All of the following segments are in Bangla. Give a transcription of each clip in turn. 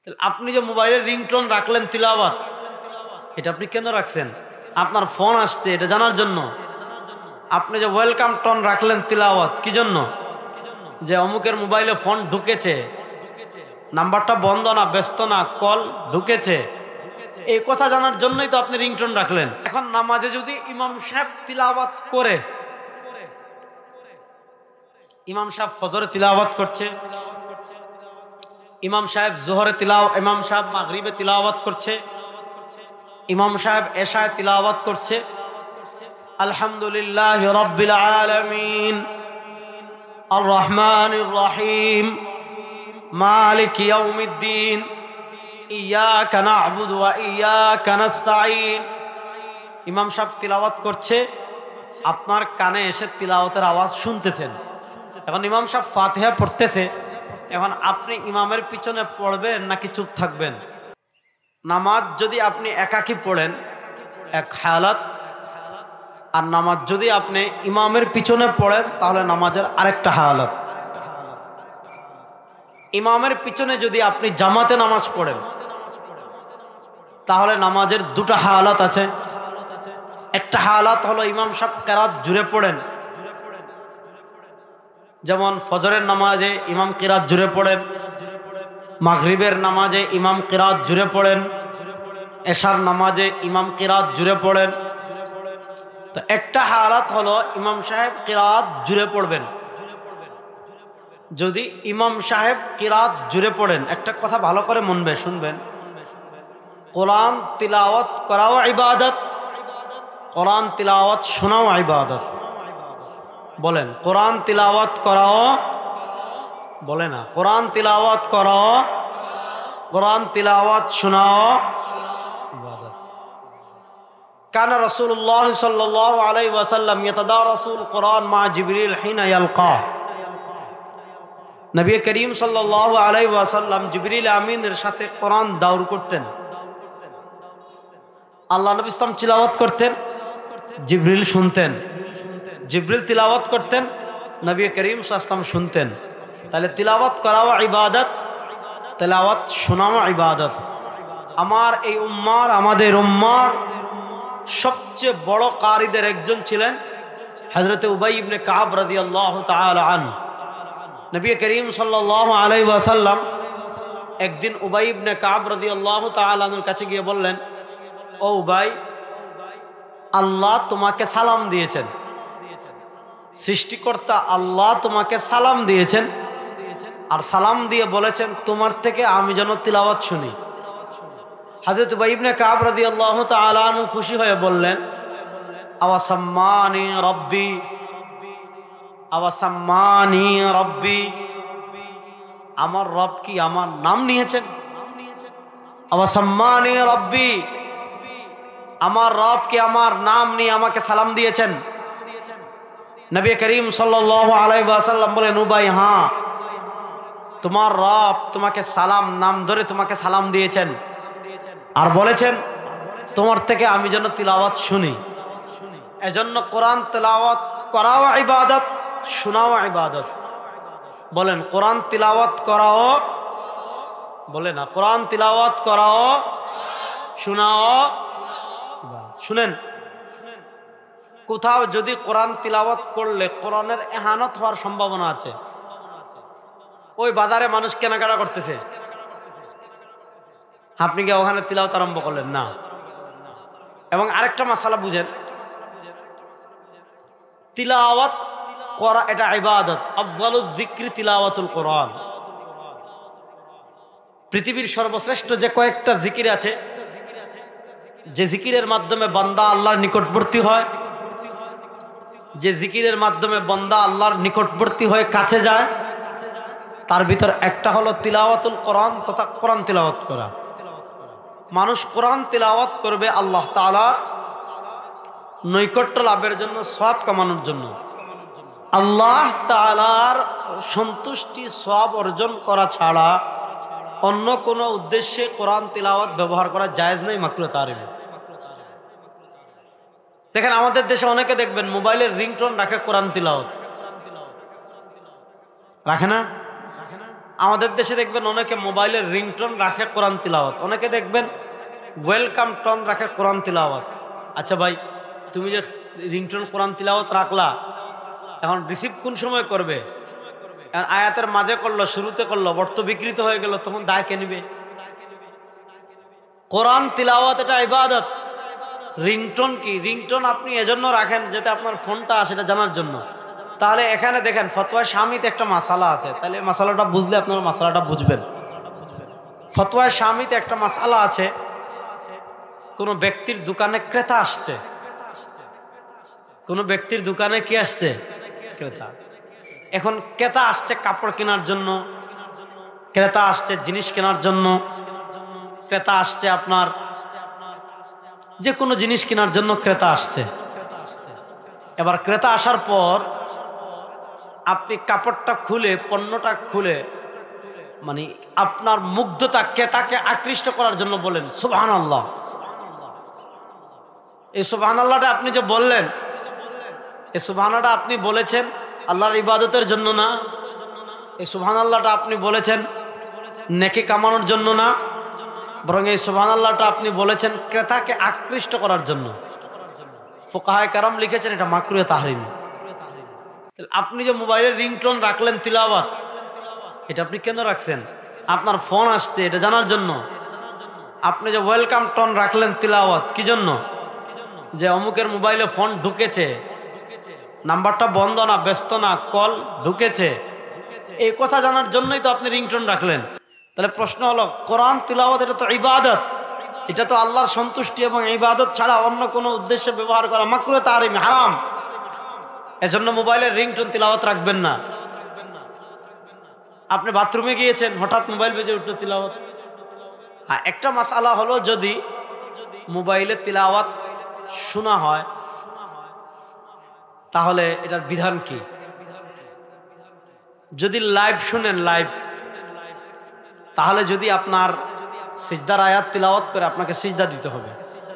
আপনি যে মোবাইলের রিংটোন রাখলেন তিলাওয়াত, এটা আপনি কেন রাখছেন? আপনার ফোন আসছে এটা জানার জন্য। আপনি যে ওয়েলকাম টোন রাখলেন তিলাওয়াত, কি জন্য? যে অমুকের মোবাইলে ফোন ঢুকেছে, নাম্বারটা বন্ধ না, ব্যস্ত না, কল ঢুকেছে, এই কথা জানার জন্যই তো আপনি রিংটোন রাখলেন। এখন নামাজে যদি ইমাম সাহেব তিলাওয়াত করে, ইমাম সাহেব ফজরে তিলাওয়াত করছে, ইমাম সাহেব জোহরে ইমাম সাহেব মাগরিবে তিলাওয়াত করছে, ইমাম সাহেব এশায় তিলাওয়াত করছে, আলহামদুলিল্লাহ রাব্বিল আলামিন আর রহমানির রহিম মালিক ইয়াউমিদ্দিন ইয়াকা না'বুদু ওয়া ইয়াকা নাস্তাঈন, ইমাম সাহেব তিলাওয়াত করছে, আপনার কানে এসে তিলাওয়াতের আওয়াজ শুনতেছেন। এখন ইমাম সাহেব ফাতিহা পড়তেছে, এখন আপনি ইমামের পিছনে পড়বেন নাকি চুপ থাকবেন? নামাজ যদি আপনি একাকী পড়েন এক হালাত, আর নামাজ যদি আপনি ইমামের পিছনে পড়েন তাহলে নামাজের আরেকটা হালাত। ইমামের পিছনে যদি আপনি জামাতে নামাজ পড়েন তাহলে নামাজের দুটো হালাত আছে। একটা হালাত হলো ইমাম সাহেব কিরাত জুড়ে পড়েন, যেমন ফজরের নামাজে ইমাম কিরাত জুড়ে পড়েন, মাগরিবের নামাজে ইমাম কিরাত জুড়ে পড়েন, এশার নামাজে ইমাম কিরাত জুড়ে পড়েন। তো একটা হালাত হলো ইমাম সাহেব কিরাত জুড়ে পড়বেন। যদি ইমাম সাহেব কিরাত জুড়ে পড়েন, একটা কথা ভালো করে মনবে শুনবেন, কোরআন তিলাওয়াত করাও ইবাদত, কোরআন তিলাওয়াত শোনাও ইবাদত। বলেন কোরআন তিলাওয়াত করাও, বলে না কোরআন তিলাওয়াত করাও, কোরআন তিলাওয়াত শোনাও ইবাদত। কানা রাসূলুল্লাহ সাল্লাল্লাহু আলাইহি ওয়াসাল্লাম ইয়াতাদারাসুল কোরআন মা জিবরিল হিনা ইয়ালকা। নবী করিম সাল্লাল্লাহু আলাইহি ওয়াসাল্লাম জিবরিল আমিনের সাথে কোরআন দাউর করতেন। আল্লাহ নবী ইসলাম তিলাওয়াত করতেন, জিবরিল শুনতেন, জিবরিল তিলাওয়াত করতেন, নবী করিম সাল্লাল্লাহু আলাইহি ওয়াসাল্লাম শুনতেন। তাহলে তিলাওয়াত করাও ইবাদত, তিলাওয়াত শোনাও ইবাদত। আমার এই উম্মার, আমাদের উম্মার সবচেয়ে বড় কারিদের একজন ছিলেন হযরত উবাই ইবনে কাব রাদিয়াল্লাহু তাআলা আনহু। নবী করিম সাল্লাল্লাহু আলাইহি ওয়াসাল্লাম একদিন উবাই ইবনে কাব রাদিয়াল্লাহু তাআলা আনহুর কাছে গিয়ে বললেন, ও উবাই, আল্লাহ তোমাকে সালাম দিয়েছেন, সৃষ্টিকর্তা আল্লাহ তোমাকে সালাম দিয়েছেন, আর সালাম দিয়ে বলেছেন তোমার থেকে আমি যেন তিলাওয়াত শুনি। হযরত উবাই ইবনে কাব রাদিয়াল্লাহু তাআলা আনহু খুশি হয়ে বললেন, আওয়াসাম্মানি রাব্বি, আওয়াসাম্মানি রাব্বি, আমার রব কি আমার নাম নিয়েছেন? আওয়াসাম্মানি রাব্বি, আমার রব কি আমার নাম নিয়ে আমাকে সালাম দিয়েছেন? নবী করিম সাল্লাল্লাহু আলাইহি ওয়াসাল্লাম বলেন, উবাই, হ্যাঁ, তোমার রব তোমাকে সালাম, নাম ধরে তোমাকে সালাম দিয়েছেন, আর বলেছেন তোমার থেকে আমি যেন তিলাওয়াত শুনি। এজন্য কোরআন তিলাওয়াত করাও ইবাদত, শোনাও ইবাদত। বলেন কোরআন তিলাওয়াত করাও, বলে না কোরআন তিলাওয়াত করাও, শোনাও। শুনেন, কোথাও যদি কোরআন তিলাওয়াত করলে কোরআনের ইহানত হওয়ার সম্ভাবনা আছে। ওই বাজারে মানুষ কেনাকাটা করতেছে, আপনি কি ওখানে তিলাওয়াত আরম্ভ করলেন না? এবং আরেকটা মাসালা বুঝেন, তিলাওয়াত করা এটা ইবাদত। আফজালুয যিকরি তিলাওয়াতুল কোরআন। পৃথিবীর সর্বশ্রেষ্ঠ যে কয়েকটা জিকির আছে, যে জিকিরের মাধ্যমে বান্দা আল্লাহর নিকটবর্তী হয়, যে জিকিরের মাধ্যমে বান্দা আল্লাহর নিকটবর্তী হয়ে কাছে যায়, তার ভিতর একটা হলো তিলাওয়াতুল কোরআন তথা কোরআন তিলাওয়াত করা। মানুষ কোরআন তিলাওয়াত করবে আল্লাহ তাআলার নৈকট্য লাভের জন্য, সওয়াব কামানোর জন্য। আল্লাহ তাআলার সন্তুষ্টি সওয়াব অর্জন করা ছাড়া অন্য কোনো উদ্দেশ্যে কোরআন তিলাওয়াত ব্যবহার করা জায়েজ নেই, মাকরুহ তাহরিম। দেখেন আমাদের দেশে অনেকে দেখবেন মোবাইলের রিংটোন রাখে কোরআন তিলাওয়াত, রাখে না? আমাদের দেশে দেখবেন অনেকে মোবাইলের রিংটোন রাখে কোরআন তিলাওয়াত, অনেকে দেখবেন ওয়েলকাম টোন রাখে কোরআন তিলাওয়াত। আচ্ছা ভাই, তুমি যে রিংটোন কোরআন তিলাওয়াত রাখলা, এখন রিসিভ কোন সময় করবে? আয়াতের মাঝে করলো, শুরুতে করলো, অর্থ বিকৃত হয়ে গেল, তখন দায় কে নিবে? কোরআন তিলাওয়াত এটা ইবাদত। রিংটোন কি? রিংটোন আপনি এজন্য রাখেন যাতে আপনার ফোনটা সেটা জানার জন্য। তাহলে এখানে দেখেন ফতোয়া শামিতে একটা মাসালা আছে, তাহলে মাসালাটা বুঝলে আপনারা মাসালাটা বুঝবেন। ফতোয়া শামিতে একটা মাসালা আছে, কোন ব্যক্তির দোকানে ক্রেতা আসছে, কোন ব্যক্তির দোকানে কি আসছে? ক্রেতা। এখন ক্রেতা আসছে কাপড় কেনার জন্য, ক্রেতা আসছে জিনিস কেনার জন্য, ক্রেতা আসছে আপনার যে কোনো জিনিস কেনার জন্য ক্রেতা আসছে। এবার ক্রেতা আসার পর আপনি কাপড়টা খুলে, পণ্যটা খুলে, মানে আপনার মুগ্ধতা ক্রেতাকে আকৃষ্ট করার জন্য বলেন সুবহানাল্লাহ। এই সুবহানাল্লাহটা আপনি যে বললেন, এই সুবহানাল্লাহটা আপনি বলেছেন আল্লাহর ইবাদতের জন্য না, এই সুবহানাল্লাহটা আপনি বলেছেন নেকি কামানোর জন্য না, বরং এই সুবহানাল্লাহটা আপনি বলেছেন ক্রেতাকে আকৃষ্ট করার জন্য। ফুকাহায়ে কেরাম লিখেছেন এটা মাকরুহে তাহরিম। আপনি যে মোবাইলের রিংটোন রাখলেন তিলাওয়াত, এটা আপনি কেন রাখছেন? আপনার ফোন আসছে এটা জানার জন্য। আপনি যে ওয়েলকাম টোন রাখলেন তিলাওয়াত, কি জন্য? যে অমুকের মোবাইলে ফোন ঢুকেছে, নাম্বারটা বন্ধ না, ব্যস্ত না, কল ঢুকেছে, এই কথা জানার জন্যই তো আপনি রিংটোন রাখলেন। তাহলে প্রশ্ন হলো, কোরআন তিলাওয়াত এটা তো ইবাদত, এটা তো আল্লাহর সন্তুষ্টি এবং ইবাদত ছাড়া অন্য কোনো উদ্দেশ্যে ব্যবহার করা মাকরুহে তাহরিম, হারাম। এজন্য মোবাইলের রিংটোন তিলাওয়াত রাখবেন না। আপনি বাথরুমে গিয়েছেন, হঠাৎ মোবাইল বেজে উঠলো, তিলাওয়াত। একটা মাসআলা হলো, যদি মোবাইলে তিলাওয়াত শোনা হয় তাহলে এটার বিধান কি? যদি লাইভ শুনেন, লাইভ, তাহলে যদি আপনার সিজদার আয়াত তিলাওয়াত করে আপনাকে সিজদা দিতে হবে,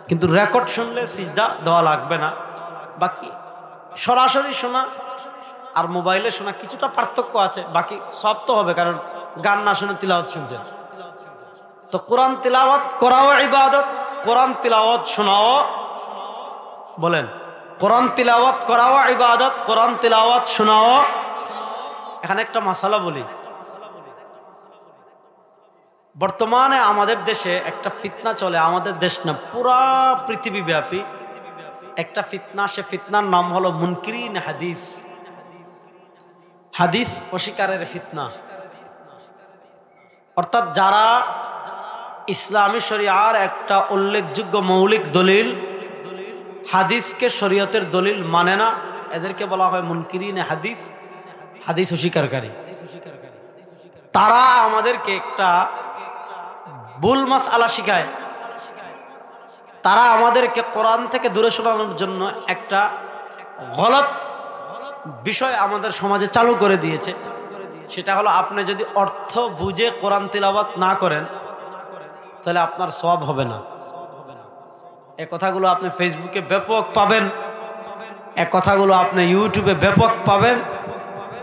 কিন্তু রেকর্ড শুনলে সিজদা দেওয়া লাগবে না। বাকি সরাসরি শোনা আর মোবাইলে শোনা কিছুটা পার্থক্য আছে, বাকি সব তো হবে, কারণ গান না শুনে তিলাওয়াত শুনছেন। তো কোরআন তিলাওয়াত করাও ইবাদত, কোরআন তিলাওয়াত শোনাও, বলেন কোরআন তিলাওয়াত করাও ইবাদত, কোরআন তিলাওয়াত শোনাও। এখানে একটা মাসালা বলি, বর্তমানে আমাদের দেশে একটা ফিতনা চলে, আমাদের দেশ না পুরা পৃথিবীব্যাপী একটা ফিতনা। সে ফিতনার নাম হলো মুনকিরিন হাদিস, হাদিস অস্বীকারের ফিতনা। অর্থাৎ যারা ইসলামী শরিয়ার একটা উল্লেখযোগ্য মৌলিক দলিল হাদিসকে শরীয়তের দলিল মানে না, এদেরকে বলা হয় মুনকিরিন হাদিস, হাদিস অস্বীকারী। তারা আমাদেরকে একটা ভুল মাসআলা শিখায়, তারা আমাদেরকে কোরআন থেকে দূরে সরানোর জন্য একটা গলত বিষয় আমাদের সমাজে চালু করে দিয়েছে। সেটা হলো, আপনি যদি অর্থ বুঝে কোরআন তিলাওয়াত না করেন তাহলে আপনার সওয়াব হবে না। এই কথাগুলো আপনি ফেসবুকে ব্যাপক পাবেন, এই কথাগুলো আপনি ইউটিউবে ব্যাপক পাবেন,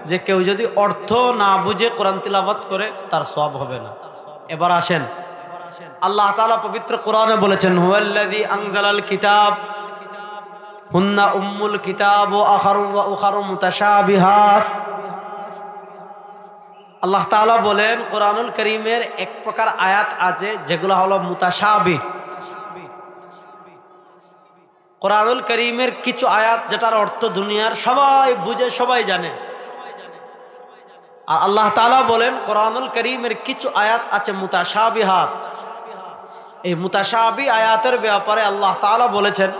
যে কেউ যদি অর্থ না বুঝে কোরআন তিলাওয়াত করে তার সওয়াব হবে না। এবার আসেন, আল্লাহ তাআলা পবিত্র কোরআনে বলেছেন, হুয়াল্লাযী আনজালাল কিতাব হুন্না উম্মুল কিতাব ওয়া উখারু মুতাশাবিহাত। আল্লাহ তাআলা বলেন, কোরআনুল কারীমের এক প্রকার আয়াত আছে যেগুলো হলো মুতাশাবিহ। কোরআনুল কারীমের কিছু আয়াত যেটার অর্থ দুনিয়ার সবাই বুঝে, সবাই জানে। আর আল্লাহ তাআলা বলেন, কোরআনুল কারীমের কিছু আয়াত আছে মুতাশাবিহাত। এই মুতাশাবি আয়াতের ব্যাপারে আল্লাহ তাআলা বলেছেন,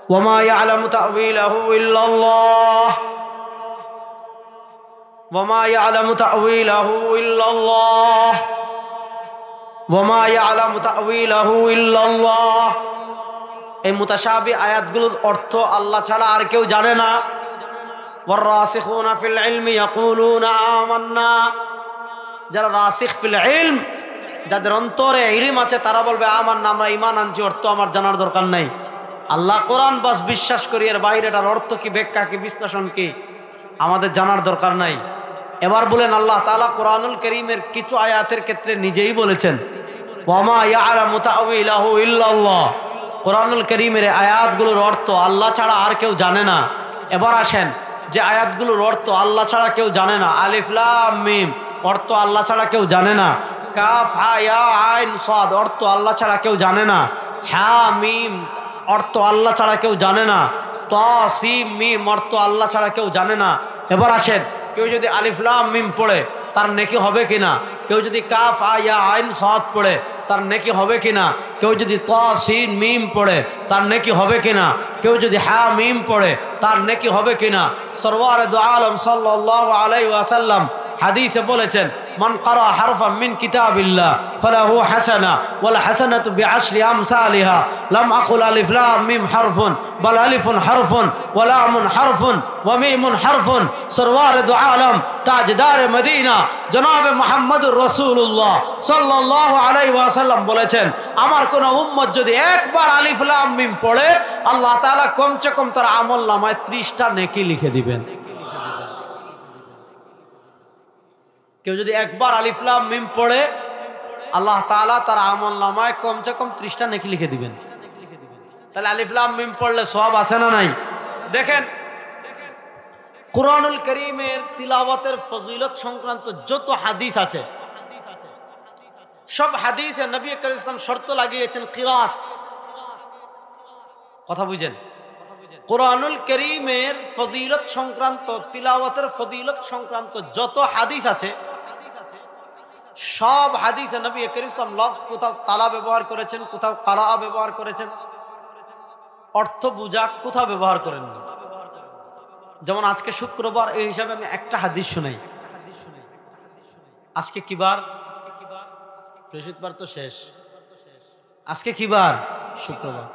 ওয়ামা ইয়ালামু তা'ওয়িলাহু ইল্লাল্লাহ, ওয়ামা ইয়ালামু তা'ওয়িলাহু ইল্লাল্লাহ, ওয়ামা ইয়ালামু তা'ওয়িলাহু ইল্লাল্লাহ। এই মুতাশাবি আয়াতগুলোর অর্থ আল্লাহ ছাড়া আর কেউ জানে না। ওয়ার-রাসিখুনা ফিল ইলমি ইয়াকুলুনা আমান্না, যারা রাসিখ ফিল ইলম, যাদের অন্তরে ইলম আছে, তারা বলবে আমান্না, আমরা ঈমান আনছি, অর্থ আমার জানার দরকার নাই। আল্লাহ কোরআন বাস বিশ্বাস করি, এর বাইরে এটার অর্থ কি, ব্যাখ্যা কি, বিশ্লেষণ কি আমাদের জানার দরকার নাই। এবার বলেন আল্লাহ তাআলা কোরআনুল কারীমের কিছু আয়াতের ক্ষেত্রে নিজেই বলেছেন ওয়ামা ইয়ালামু তা'ওয়িলাহু ইল্লাল্লাহ। কোরআনুল কারীমের আয়াতগুলোর অর্থ আল্লাহ ছাড়া আর কেউ জানে না। এবার আসেন যে আয়াতগুলোর অর্থ আল্লাহ ছাড়া কেউ জানে না, আলিফ লাম মিম অর্থ আল্লাহ ছাড়া কেউ জানে না, কাফ হা ইয়া আইন সাদ অর্থ আল্লাহ ছাড়া কেউ জানে না, হা মিম অর্থ আল্লাহ ছাড়া কেউ জানে না, তা সিম মিম অর্থ আল্লাহ ছাড়া কেউ জানে না। এবার আসেন কেউ যদি আলিফ লাম মিম পড়ে তার নেকি হবে কিনা? কেউ যদি কাফ ইয়া আইন সাদ পড়ে তার নেকি হবে কিনা? কেউ যদি তা সিন মিম পড়ে তার নেকি হবে কিনা? কেউ যদি হা মিম পড়ে তার নেকি হবে কিনা? সরওয়ারে দু আলম সাল্লাল্লাহু আলাইহি ওয়াসাল্লাম হাদিসে বলেছেন মান ক্বারা হারফাম মিন কিতাবিল্লাহ ফালাহু হাসানা ওয়াল হাসানাতু বিআশরি আমসালিহা লাম আকুল আলিফ লাম মিম হারফুন বাল আলিফুন হারফুন ওয়া লামুন হারফুন ওয়া মিমুন হারফুন। সরওয়ারে দু আলম তাজদারে মদিনা জনাবে মুহাম্মদুর রাসূলুল্লাহ সাল্লাল্লাহু আলাইহি ওয়াসাল্লাম বলেছেন আমার কোন উম্মত যদি একবার আলিফ লাম মিম পড়ে আল্লাহ তাআলা কমসে কম তার আমলনামায় 30টা নেকি লিখে দিবেন। কেউ যদি একবার আলিফ লাম মিম পড়ে আল্লাহ তাআলা তার আমলনামায় কমসে কম 30টা নেকি লিখে দিবেন। তাহলে আলিফ লাম মিম পড়লে সওয়াব আছে না নাই? দেখেন কুরআনুল কারীমের তিলাওয়াতের ফজিলত সংক্রান্ত যত হাদিস আছে সব হাদিসে নবী করিম সাল্লাল্লাহু আলাইহি ওয়াসাল্লাম শর্ত লাগিয়েছেন কিরাত। কথা বুঝেন? কুরআনুল কারীমের ফজিলত সংক্রান্ত তিলাওয়াতের ফজিলত সংক্রান্ত যত হাদিস আছে সব হাদিসে নবী করিম সাল্লাল্লাহু আলাইহি ওয়াসাল্লাম লফজ কোথাও তালা ব্যবহার করেছেন, কোথাও কারা ব্যবহার করেছেন, অর্থ বুঝা কোথাও ব্যবহার করেননি। যেমন আজকে শুক্রবার এই হিসাবে আমি একটা হাদিস শুনাই। আজকে কি বার? বৃহস্পতিবার তো শেষ। আজকে কি বার? শুক্রবার।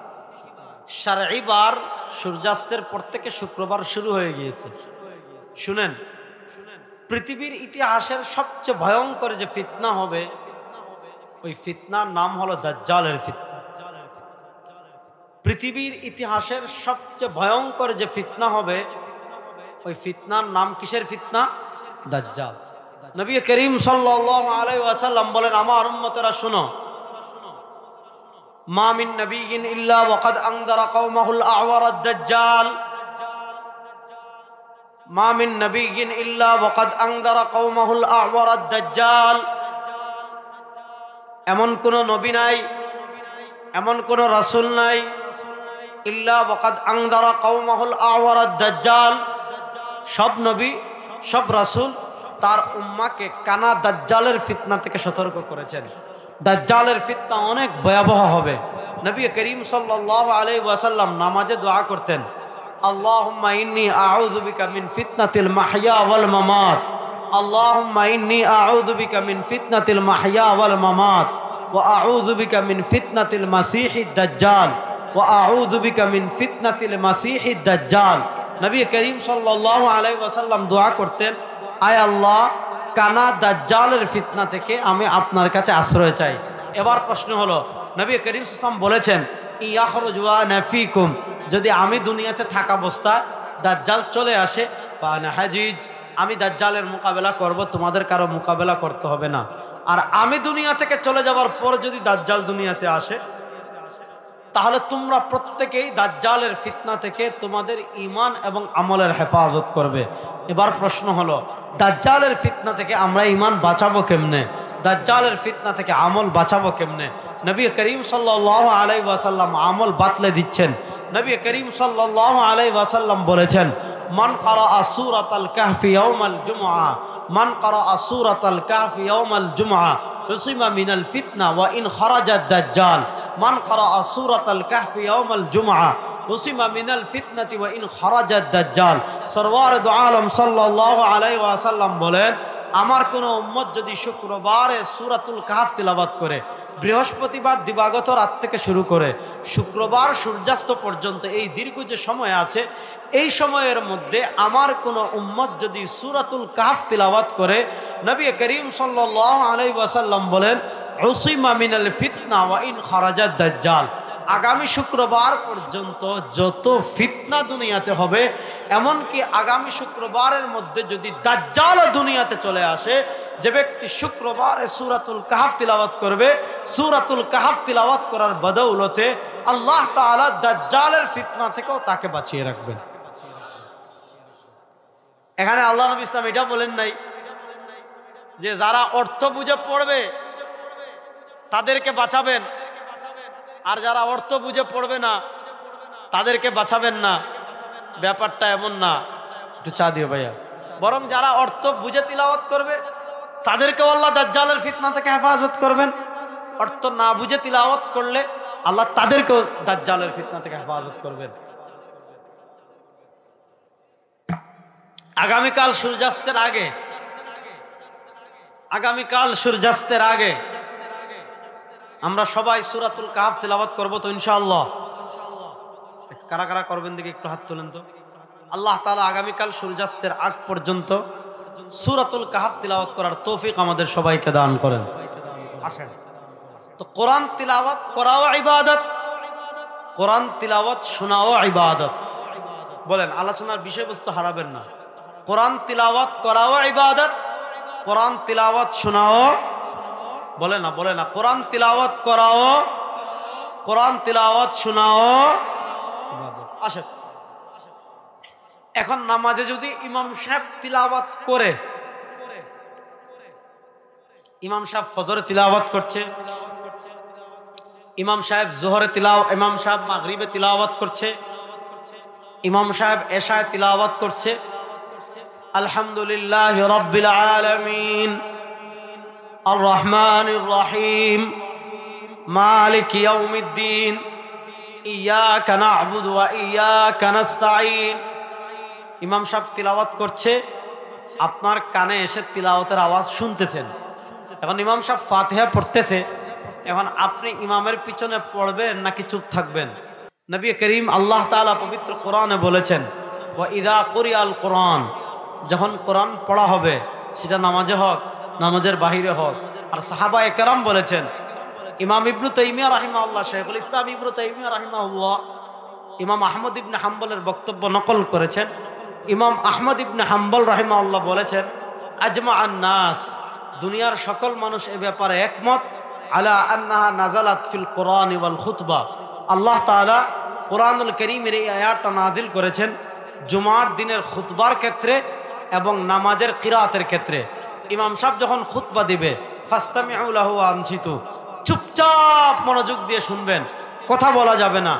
শারঈ বার সূর্যাস্তের পর থেকে শুক্রবার শুরু হয়ে গিয়েছে। শুনেন, পৃথিবীর ইতিহাসের সবচেয়ে ভয়ঙ্কর যে ফিতনা হবে ওই ফিতনার নাম হলো দাজ্জালের ফিতনা। পৃথিবীর ইতিহাসের সবচেয়ে ভয়ঙ্কর যে ফিতনা হবে ওই ফিতনার নাম কিসের ফিতনা? দাজ্জাল। নবী করিম সাল্লাল্লাহু আলাইহি ওয়াসাল্লাম বলেন আমার উম্মতেরা শুনো মা মিন নবিয়্যিন ইল্লা ওয়াকাদ আনযারা কওমাহুল আ'ওয়ারাদ দাজ্জাল। মা মিন নবিয়্যিন ইল্লা ওয়াকাদ আনযারা কওমাহুল আ'ওয়ারাদ দাজ্জাল। এমন কোন নবী নাই, এমন কোন রাসূল নাই ইল্লা ওয়াকাদ আনযারা কওমাহুল আ'ওয়ারাদ দাজ্জাল। সব নবী সব রাসূল তার উম্মাহকে কানা দাজ্জালের ফিতনা থেকে সতর্ক করেছেন। দাজ্জালের ফিতনা অনেক ভয়াবহ হবে। নবী করিম সাল্লাল্লাহু আলাইহি ওয়াসাল্লাম নামাজে দোয়া করতেন আল্লাহুম্মা ইন্নী আউযু বিকা মিন ফিতনাতিল মাহইয়া ওয়াল মামাত। আল্লাহুম্মা ইন্নী আউযু বিকা মিন ফিতনাতিল মাহইয়া ওয়াল মামাত ওয়া আউযু বিকা মিন ফিতনাতিল মাসিহিদ দাজ্জাল ওয়া আউযু বিকা মিন ফিতনাতিল মাসিহিদ দাজ্জাল। নবী করিম সাল্লাল্লাহু আলাইহি ওয়াসাল্লাম দোয়া করতেন আয় আল্লাহ কানা দাজ্জালের ফিতনা থেকে আমি আপনার কাছে আশ্রয় চাই। এবার প্রশ্ন হলো নবী করিম সাল্লাল্লাহু আলাইহি ওয়াসাল্লাম বলেছেন ইয়াখরুজু ওয়া ফীকুম, যদি আমি দুনিয়াতে থাকা অবস্থায় দাজ্জাল চলে আসে ফানা হাজিজ, আমি দাজ্জালের মোকাবেলা করব, তোমাদের কারো মোকাবেলা করতে হবে না। আর আমি দুনিয়া থেকে চলে যাওয়ার পর যদি দাজ্জাল দুনিয়াতে আসে তাহলে তোমরা প্রত্যেকেই দাজ্জালের ফিতনা থেকে তোমাদের ঈমান এবং আমলের হেফাজত করবে। এবার প্রশ্ন হলো দাজ্জালের ফিতনা থেকে আমরা ঈমান বাঁচাবো কেমনে? দাজ্জালের ফিতনা থেকে আমল বাঁচাবো কেমনে? নবী করিম সাল্লাল্লাহু আলাইহি ওয়াসাল্লাম আমল বাতলে দিচ্ছেন। নবী করিম সাল্লাল্লাহু আলাইহি ওয়াসাল্লাম বলেছেন মান ক্বারাআ সূরাতাল কাহফি ইয়াউমাল জুমআ, মান ক্বারাআ সূরাতাল কাহফি ইয়াউমাল জুমআ উসিমা মিনাল ফিতনা ওয়া ইন খারাজাদ দাজ্জাল। মান ক্বারাআ সূরাতাল কাহফি ইয়াউমাল জুমআ উসিমা মিনাল ফিতনাতি ওয়া ইন খারাজাদ দাজ্জাল। সরওয়ারে দু আলম সাল্লাল্লাহু আলাইহি ওয়াসাল্লাম বলেন আমার কোন উম্মত যদি শুক্রবারে সূরাতুল কাহফ তিলাওয়াত করে, বৃহস্পতিবার দিবাগত রাত থেকে শুরু করে শুক্রবার সূর্যাস্ত পর্যন্ত এই দীর্ঘ যে সময় আছে এই সময়ের মধ্যে আমার কোন উম্মত যদি সূরাতুল কাহফ তিলাওয়াত করে নবী করিম সাল্লাল্লাহু আলাইহি ওয়াসাল্লাম বলেন উসিমা মিনাল ফিতনা ওয়া ইন খারাজাদ দাজ্জাল। আগামী শুক্রবার পর্যন্ত যত ফিতনা দুনিয়াতে হবে, এমনকি আগামী শুক্রবারের মধ্যে যদি দাজ্জাল দুনিয়াতে চলে আসে, যে ব্যক্তি শুক্রবারে সূরাতুল কাহফ তিলাওয়াত করবে, সূরাতুল কাহফ তিলাওয়াত করার বদৌলতে আল্লাহ তাআলা দাজ্জালের ফিতনা থেকেও তাকে বাঁচিয়ে রাখবেন। এখানে আল্লাহ নবী ইসলাম এটা বলেন নাই যে যারা অর্থ বুঝে পড়বে তাদেরকে বাঁচাবেন, আর যারা অর্থ বুঝে পড়বে না তাদেরকে বাঁচাবেন না। ব্যাপারটা এমন না। একটু চা দিও ভাইয়া। বরং যারা অর্থ বুঝে তিলাওয়াত করবে তাদেরকেও আল্লাহ দাজ্জালের ফিতনা থেকে হেফাজত করবেন। অর্থ না বুঝে তিলাওয়াত করলে আল্লাহ তাদেরকেও দাজ্জালের ফিতনা থেকে হেফাজত করবেন। আগামীকাল সূর্যাস্তের আগে আমরা সবাই সূরাতুল কাহফ তিলাওয়াত করব তো ইনশাআল্লাহ। কারা কারা করবেন দেখি একটু হাত তোলেন তো। আল্লাহ তাআলা আগামীকাল সূর্যাস্তের আগ পর্যন্ত সূরাতুল কাহফ তিলাওয়াত করার তৌফিক আমাদের সবাইকে দান করেন। আসেন তো, কোরআন তিলাওয়াত করাও ইবাদত, কোরআন তিলাওয়াত শোনাও ইবাদত। বলেন, আলোচনার বিষয়বস্তু হারাবেন না। কোরআন তিলাওয়াত করাও ইবাদত, কোরআন তিলাওয়াত শোনাও, বলে না কোরআন তিলাওয়াত করাও, কোরআন তিলাওয়াত শোনাও। আসেন, এখন নামাজে যদি ইমাম সাহেব তিলাওয়াত করে, ইমাম সাহেব ফজরে তিলাওয়াত করছে, ইমাম সাহেব জোহরে ইমাম সাহেব মাগরিবে তিলাওয়াত করছে, ইমাম সাহেব এশায় তিলাওয়াত করছে, আলহামদুলিল্লাহি রাব্বিল আলামিন আর রহমানির রহিম মালিকি ইয়াউমিদ্দিন ইয়াকা না'বুদু ওয়া ইয়াকা নাস্তাঈন। ইমাম সাহেব তিলাওয়াত করছে, আপনার কানে এসে তিলাওয়াতের আওয়াজ শুনতেছেন। এখন ইমাম সাহেব ফাতিহা পড়তেছে, এখন আপনি ইমামের পিছনে পড়বেন নাকি চুপ থাকবেন? নবী করিম আল্লাহ তাআলা পবিত্র কোরআনে বলেছেন, ওয়া ইযা কুরিআল কোরআন, যখন কোরআন পড়া হবে সেটা নামাজে হোক নামাজের বাহিরে হোক। আর সাহাবায়ে কেরাম বলেছেন, ইমাম ইবনে তাইমিয়া রাহিমাহুল্লাহ, শাইখুল ইসলাম ইবনে তাইমিয়া রাহিমাহুল্লাহ ইমাম আহমদ ইবনে হাম্বলের বক্তব্য নকল করেছেন। ইমাম আহমদ ইবনে হাম্বল রাহিমাহুল্লাহ বলেছেন, আজমাআন নাস, দুনিয়ার সকল মানুষ এ ব্যাপারে একমত, আলা আন্নাহা নাজালাত ফিল কোরআন ওয়াল খুতবা, আল্লাহ তাআলা কোরআনুল কারীমের এই আয়াতটা নাজিল করেছেন জুমার দিনের খুতবার ক্ষেত্রে এবং নামাজের কিরাতের ক্ষেত্রে। ইমাম সাহেব যখন খুতবা দিবে, ফাস্তামিউ লাহু ওয়া আনসিতু, চুপচাপ মনোযোগ দিয়ে শুনবেন, কথা বলা যাবে না।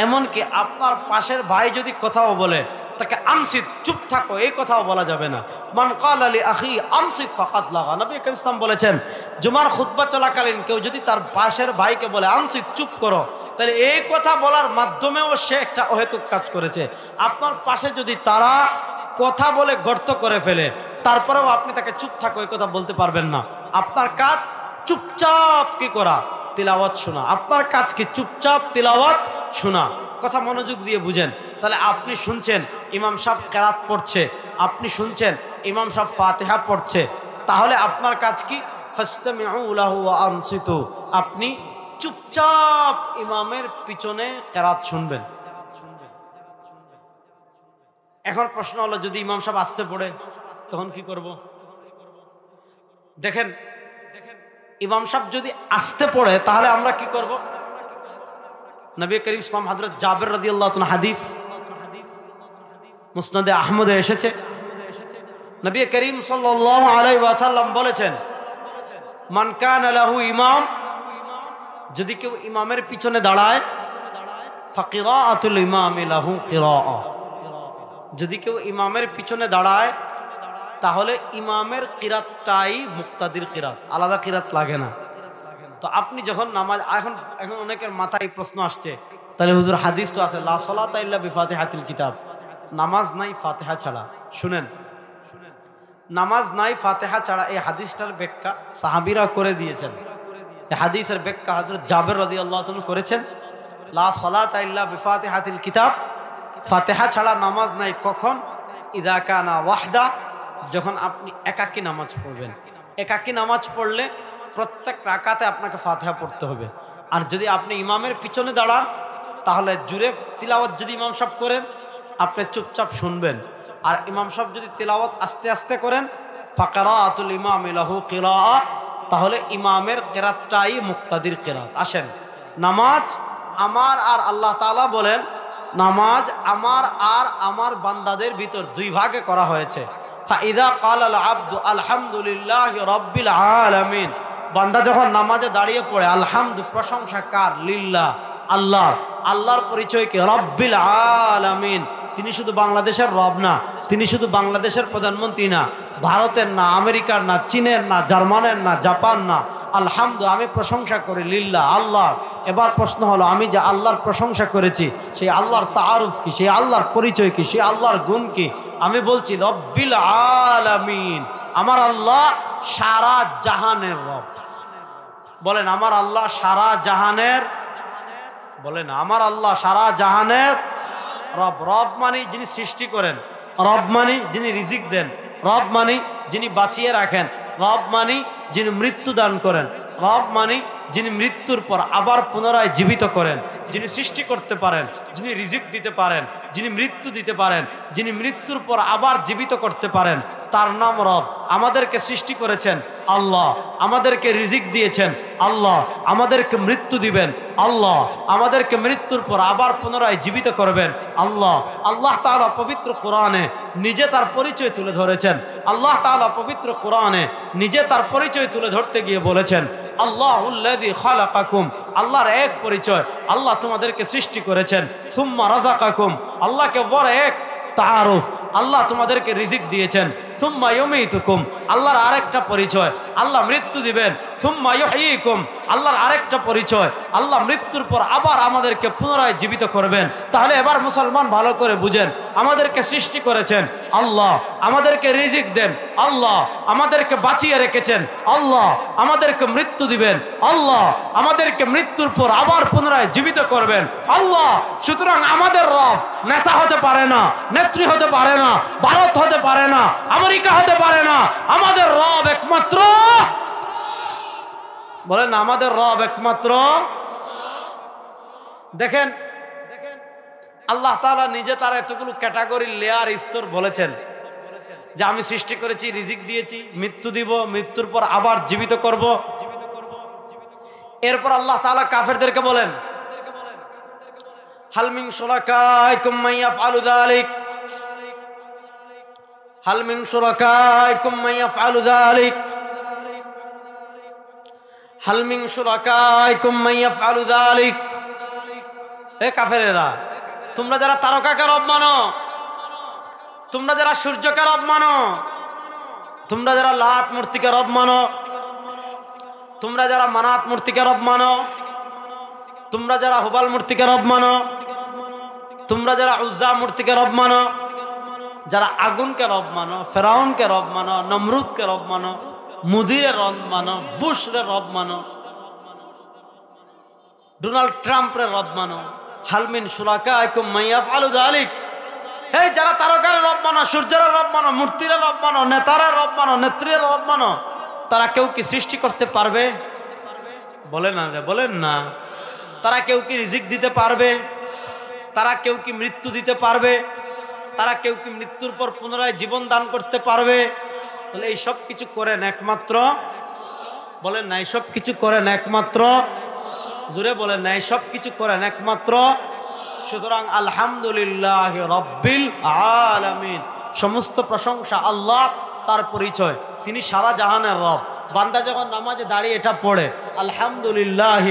এমনকি আপনার পাশের ভাই যদি কথাও বলে, তাকে আনসিত, চুপ থাকো, এই কথাও বলা যাবে না। মান ক্বালা লি আখি আনসিত ফাকাদ লাগা, নবী করিম সাল্লাল্লাহু বলেছেন, জুমার খুতবা চলাকালীন কেউ যদি তার পাশের ভাইকে বলে আনসিত, চুপ করো, তাহলে এই কথা বলার মাধ্যমেও সে একটা অহেতুক কাজ করেছে। আপনার পাশে যদি তারা কথা বলে গর্ত করে ফেলে, তারপরেও আপনি তাকে চুপ থাকো এই কথা বলতে পারবেন না। আপনার কাজ চুপচাপ কি করা? তিলাওয়াত শোনা। আপনার কাজ কি? চুপচাপ তিলাওয়াত শোনা। কথা মনোযোগ দিয়ে বুঝেন। তাহলে আপনি শুনছেন ইমাম সাহেব কেরাত পড়ছে, আপনি শুনছেন ইমাম সাহেব ফাতিহা পড়ছে, তাহলে আপনার কাজ কি? ফাস্তামিউ লাহু ওয়া আনসিতু, আপনি চুপচাপ ইমামের পিছনে কেরাত শুনবেন। এখন প্রশ্ন হলো, যদি ইমাম সাহেব আসতে পড়ে তখন কি করব? দেখেন, ইমাম সাহেব যদি আসতে পড়ে তাহলে আমরা কি করব? নবী করিম সাল্লাল্লাহু হযরত জাবের রাদিয়াল্লাহু তাআলা হাদিস মুসনাদে আহমদে এসেছে, নবী করিম সাল্লাল্লাহু আলাইহি ওয়াসাল্লাম বলেছেন, মান কানা লাহু ইমাম, যদি কেউ ইমামের পিছনে দাঁড়ায়, ফাকিরাআতুল ইমামি লাহু কিরাআ, যদি কেউ ইমামের পিছনে দাঁড়ায় তাহলে ইমামের কিরাতটাই মুক্তাদির কিরাত, আলাদা কিরাত লাগে না। তো আপনি যখন নামাজ, এখন অনেকের মাথায় প্রশ্ন আসছে, তাহলে হুজুর হাদিস তো আছে, লা সালাতা ইল্লা বিফাতিহাতিল কিতাব, নামাজ নাই ফাতিহা ছাড়া। শুনেন, নামাজ নাই ফাতিহা ছাড়া, এই হাদিসটার ব্যাখ্যা সাহাবীরা করে দিয়েছেন। এই হাদিসের ব্যাখ্যা হযরত জাবের রাদিয়াল্লাহু তাআলা করেছেন, লা সালাতা ইল্লা বিফাতিহাতিল কিতাব, ফাতিহা ছাড়া নামাজ নাই। কখন? ইযা কানা ওয়াহদা, যখন আপনি একাকী নামাজ পড়বেন। একাকী নামাজ পড়লে প্রত্যেক রাকাতে আপনাকে ফাতিহা পড়তে হবে। আর যদি আপনি ইমামের পিছনে দাঁড়ান তাহলে জুরে তিলাওয়াত যদি ইমাম সাহেব করেন আপনি চুপচাপ শুনবেন, আর ইমাম সাহেব যদি তিলাওয়াত আস্তে আস্তে করেন ফাকারাতুল ইমাম লাহু কিরাআহ, তাহলে ইমামের কিরাতটাই মুক্তাদির কিরাত। আসেন, নামাজ আমার আর আল্লাহ তাআলা বলেন নামাজ আমার আর আমার বান্দাদের ভিতর দুই ভাগে করা হয়েছে। ফাইদা ক্বালাল আবদু আলহামদুলিল্লাহি রাব্বিল আলামিন, বান্দা যখন নামাজে দাঁড়িয়ে পড়ে আলহামদু প্রশংসা কার, লিল্লাহ আল্লাহ, আল্লাহর পরিচয় কি, রব্বিল আলামিন, তিনি শুধু বাংলাদেশের রব না, তিনি শুধু বাংলাদেশের প্রধানমন্ত্রী না, ভারতের না, আমেরিকার না, চীনের না, জার্মানের না, জাপান না, আলহামদু আমি প্রশংসা করি লিল্লাহ আল্লাহ। এবার প্রশ্ন হলো আমি যে আল্লাহর প্রশংসা করেছি সেই আল্লাহর তাআরুফ কি, সেই আল্লাহর পরিচয় কি, সেই আল্লাহর গুণ কি? আমি বলছি রব্বিল আলামিন, আমার আল্লাহ সারা জাহানের রব। বলেন আমার আল্লাহ সারা জাহানের, বলেন আমার আল্লাহ সারা জাহানের রব। রব মানে যিনি সৃষ্টি করেন, রব মানে যিনি রিজিক দেন, রব মানে যিনি বাঁচিয়ে রাখেন, রব মানে যিনি মৃত্যু দান করেন, রব মানে যিনি মৃত্যুর পর আবার পুনরায় জীবিত করেন, যিনি সৃষ্টি করতে পারেন, যিনি রিজিক দিতে পারেন, যিনি মৃত্যু দিতে পারেন, যিনি মৃত্যুর পর আবার জীবিত করতে পারেন, তার নাম রব। আমাদেরকে সৃষ্টি করেছেন আল্লাহ, আমাদেরকে রিজিক দিয়েছেন আল্লাহ, আমাদেরকে মৃত্যু দিবেন আল্লাহ, আমাদেরকে মৃত্যুর পর আবার পুনরায় জীবিত করবেন আল্লাহ। আল্লাহ তাআলা পবিত্র কোরআনে নিজে তার পরিচয় তুলে ধরেছেন। আল্লাহ তাআলা পবিত্র কোরআনে নিজে তার পরিচয় তুলে ধরতে গিয়ে বলেছেন আল্লাহুল্লাযী খালাকাকুম, আল্লাহর এক পরিচয় আল্লাহ তোমাদেরকে সৃষ্টি করেছেন, সুম্মা রাযাকাকুম, আল্লাহকে বড় এক তাআরুফ, আল্লাহ তোমাদেরকে রিজিক দিয়েছেন, সুম্মা ইউমীতুকুম, আল্লাহর আরেকটা পরিচয় আল্লাহ মৃত্যু দিবেন, সুম্মা ইউহয়ীকুম, আল্লাহর আরেকটা পরিচয় আল্লাহ মৃত্যুর পর আবার আমাদেরকে পুনরায় জীবিত করবেন। তাহলে এবার মুসলমান ভালো করে বুঝেন, আমাদেরকে সৃষ্টি করেছেন আল্লাহ, আমাদেরকে রিজিক দেন আল্লাহ, আমাদেরকে বাঁচিয়ে রেখেছেন আল্লাহ, আমাদেরকে মৃত্যু দিবেন আল্লাহ, আমাদেরকে মৃত্যুর পর আবার পুনরায় জীবিত করবেন আল্লাহ। সুতরাং আমাদের রব নেতা হতে পারে না, নেত্রী হতে পারে না, ভারত হতে পারে না, আমেরিকা হতে পারে না, আমাদের রব একমাত্র, বলেন আমাদের রব একমাত্র। দেখেন আল্লাহ তাআলা নিজে তার এতগুলো ক্যাটাগরি লেয়ার স্তর বলেছেন যে আমি সৃষ্টি করেছি, রিজিক দিয়েছি, মৃত্যু দিব, মৃত্যুর পর আবার জীবিত করব। এরপর আল্লাহ তাআলা কাফেরদেরকে বলেন হাল মিন শুরাকাইকুম মান ইয়াফআলু যালিক, হাল মিন শুরাকাইকুম মান ইয়াফআলু যালিক, হাল মিন শুরাকাইকুম মান ইয়াফআলু যালিক। এ কাফেরেরা, তোমরা যারা তারকাকে রব মানো, তোমরা যারা সূর্যকে রব মানো, তোমরা যারা লাত মূর্তিকে রব মানো, তোমরা যারা মানাত মূর্তিকে রব মানো, তোমরা যারা হুবাল মূর্তিকে রব মানো, তোমরা যারা উজ্জা মূর্তিকে রব মানো, যারা আগুনকে রব মানো, ফেরাউনকে রব মানো, নমরুদকে রব মানো, মুদিরের রব মানো, বুশের রব মানো, ডোনাল্ড ট্রাম্পের রব মানো, হাল মিন শুরাকাইকুম মান ইয়াফআলু যালিক। এই যারা তারকার রব মানো, সূর্যের রব মানো, মূর্তির রব মানো, নেতার রব মানো, নেত্রীর রব মানো, তারা কেউ কি সৃষ্টি করতে পারবে? বলেন না রে, বলেন না। তারা কেউ কি রিজিক দিতে পারবে? তারা কেউ কি মৃত্যু দিতে পারবে? তারা কেউ কি মৃত্যুর পর পুনরায় জীবন দান করতে পারবে? তাহলে এই সব কিছু করেন একমাত্র, বলেন না এই সব কিছু করেন একমাত্র, জোরে বলেন না এই সব কিছু করেন একমাত্র। সুতরাং আলহামদুলিল্লাহ রব্বিল আলামিন, সমস্ত প্রশংসা আল্লাহ, তার পরিচয় তিনি সারা জাহানের রব। বান্দা যখন নামাজে দাঁড়িয়ে এটা পড়ে আলহামদুলিল্লাহ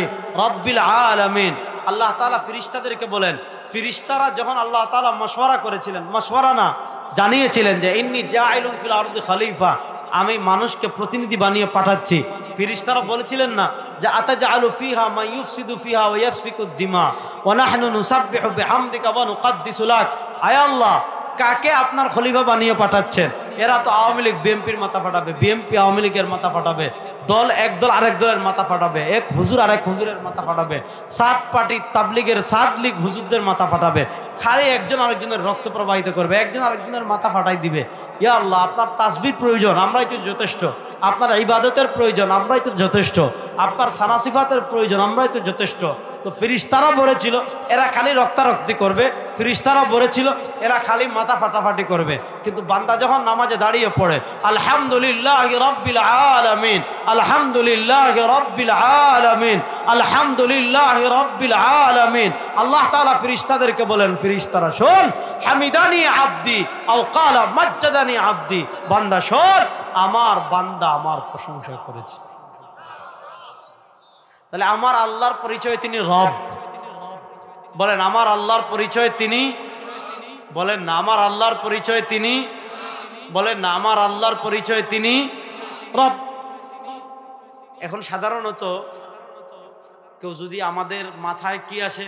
রব্বিল আলামিন, আল্লাহ তাআলা ফেরেশতাদেরকে বলেন, ফেরেশতারা যখন আল্লাহ তাআলা মাশওয়ারা করেছিলেন, মাশওয়ারা না জানিয়েছিলেন যে ইন্নী জাইলুন ফিল আরদি খলিফা, আমি মানুষকে প্রতিনিধি বানিয়ে পাঠাচ্ছি। ফেরেশতারা বলেছিলেন না যে আতাজআলু ফিহা মান ইউফসিদু ফিহা ওয়া ইয়াসফিকুদ দিমা ওয়া নাহনু নুসাব্বিহু বিহামদিকা ওয়া নুকদ্দিসু লাক। আয় আল্লাহ, কাকে আপনার খলিফা বানিয়ে পাঠাচ্ছেন? এরা তো আওয়ামী লীগ বিএনপির মাথা ফাটাবে, বিএনপি আওয়ামী লীগের মাথা ফাটাবে, দল এক দল আরেক দলের মাথা ফাটাবে, এক হুজুর আরেক হুজুরের মাথা ফাটাবে, সাত পার্টি তাবলিগের সাত লীগ হুজুরদের মাথা ফাটাবে, খালি একজন আরেকজনের রক্ত প্রবাহিত করবে, একজন আরেকজনের মাথা ফাটাই দিবে। ইয়া আল্লাহ, আপনার তাসবির প্রয়োজন, আমরাই তো যথেষ্ট। আপনার ইবাদতের প্রয়োজন, আমরাই তো যথেষ্ট। আপনার সানাসিফাতের প্রয়োজন, আমরাই তো যথেষ্ট। তো ফিরিস্তারা বলেছিল এরা খালি রক্তারক্তি করবে, ফিরিস্তারা বলেছিল এরা খালি মাথা ফাটাফাটি করবে। কিন্তু বান্দা যখন নামাজে দাঁড়িয়ে পড়ে আলহামদুলিল্লাহি রাব্বিল আলামিন, আলহামদুলিল্লাহি রাব্বিল আলামিন, আলহামদুলিল্লাহি রাব্বিল আলামিন, আল্লাহ তাআলা ফিরিস্তাদেরকে বলেন, ফিরিস্তারা শোন, হামিদানি আবদি আও ক্বালা মাজ্জাদানি আবদি, বান্দা শোন, আমার বান্দা আমার প্রশংসা করেছে। তাহলে আমার আল্লাহর পরিচয় তিনি রব। বলেন আমার আল্লাহর পরিচয় তিনি, বলেন না আমার আল্লাহর পরিচয় তিনি, বলেন না আমার আল্লাহর পরিচয় তিনি রব। এখন সাধারণত কেউ যদি আমাদের মাথায় কি আসে,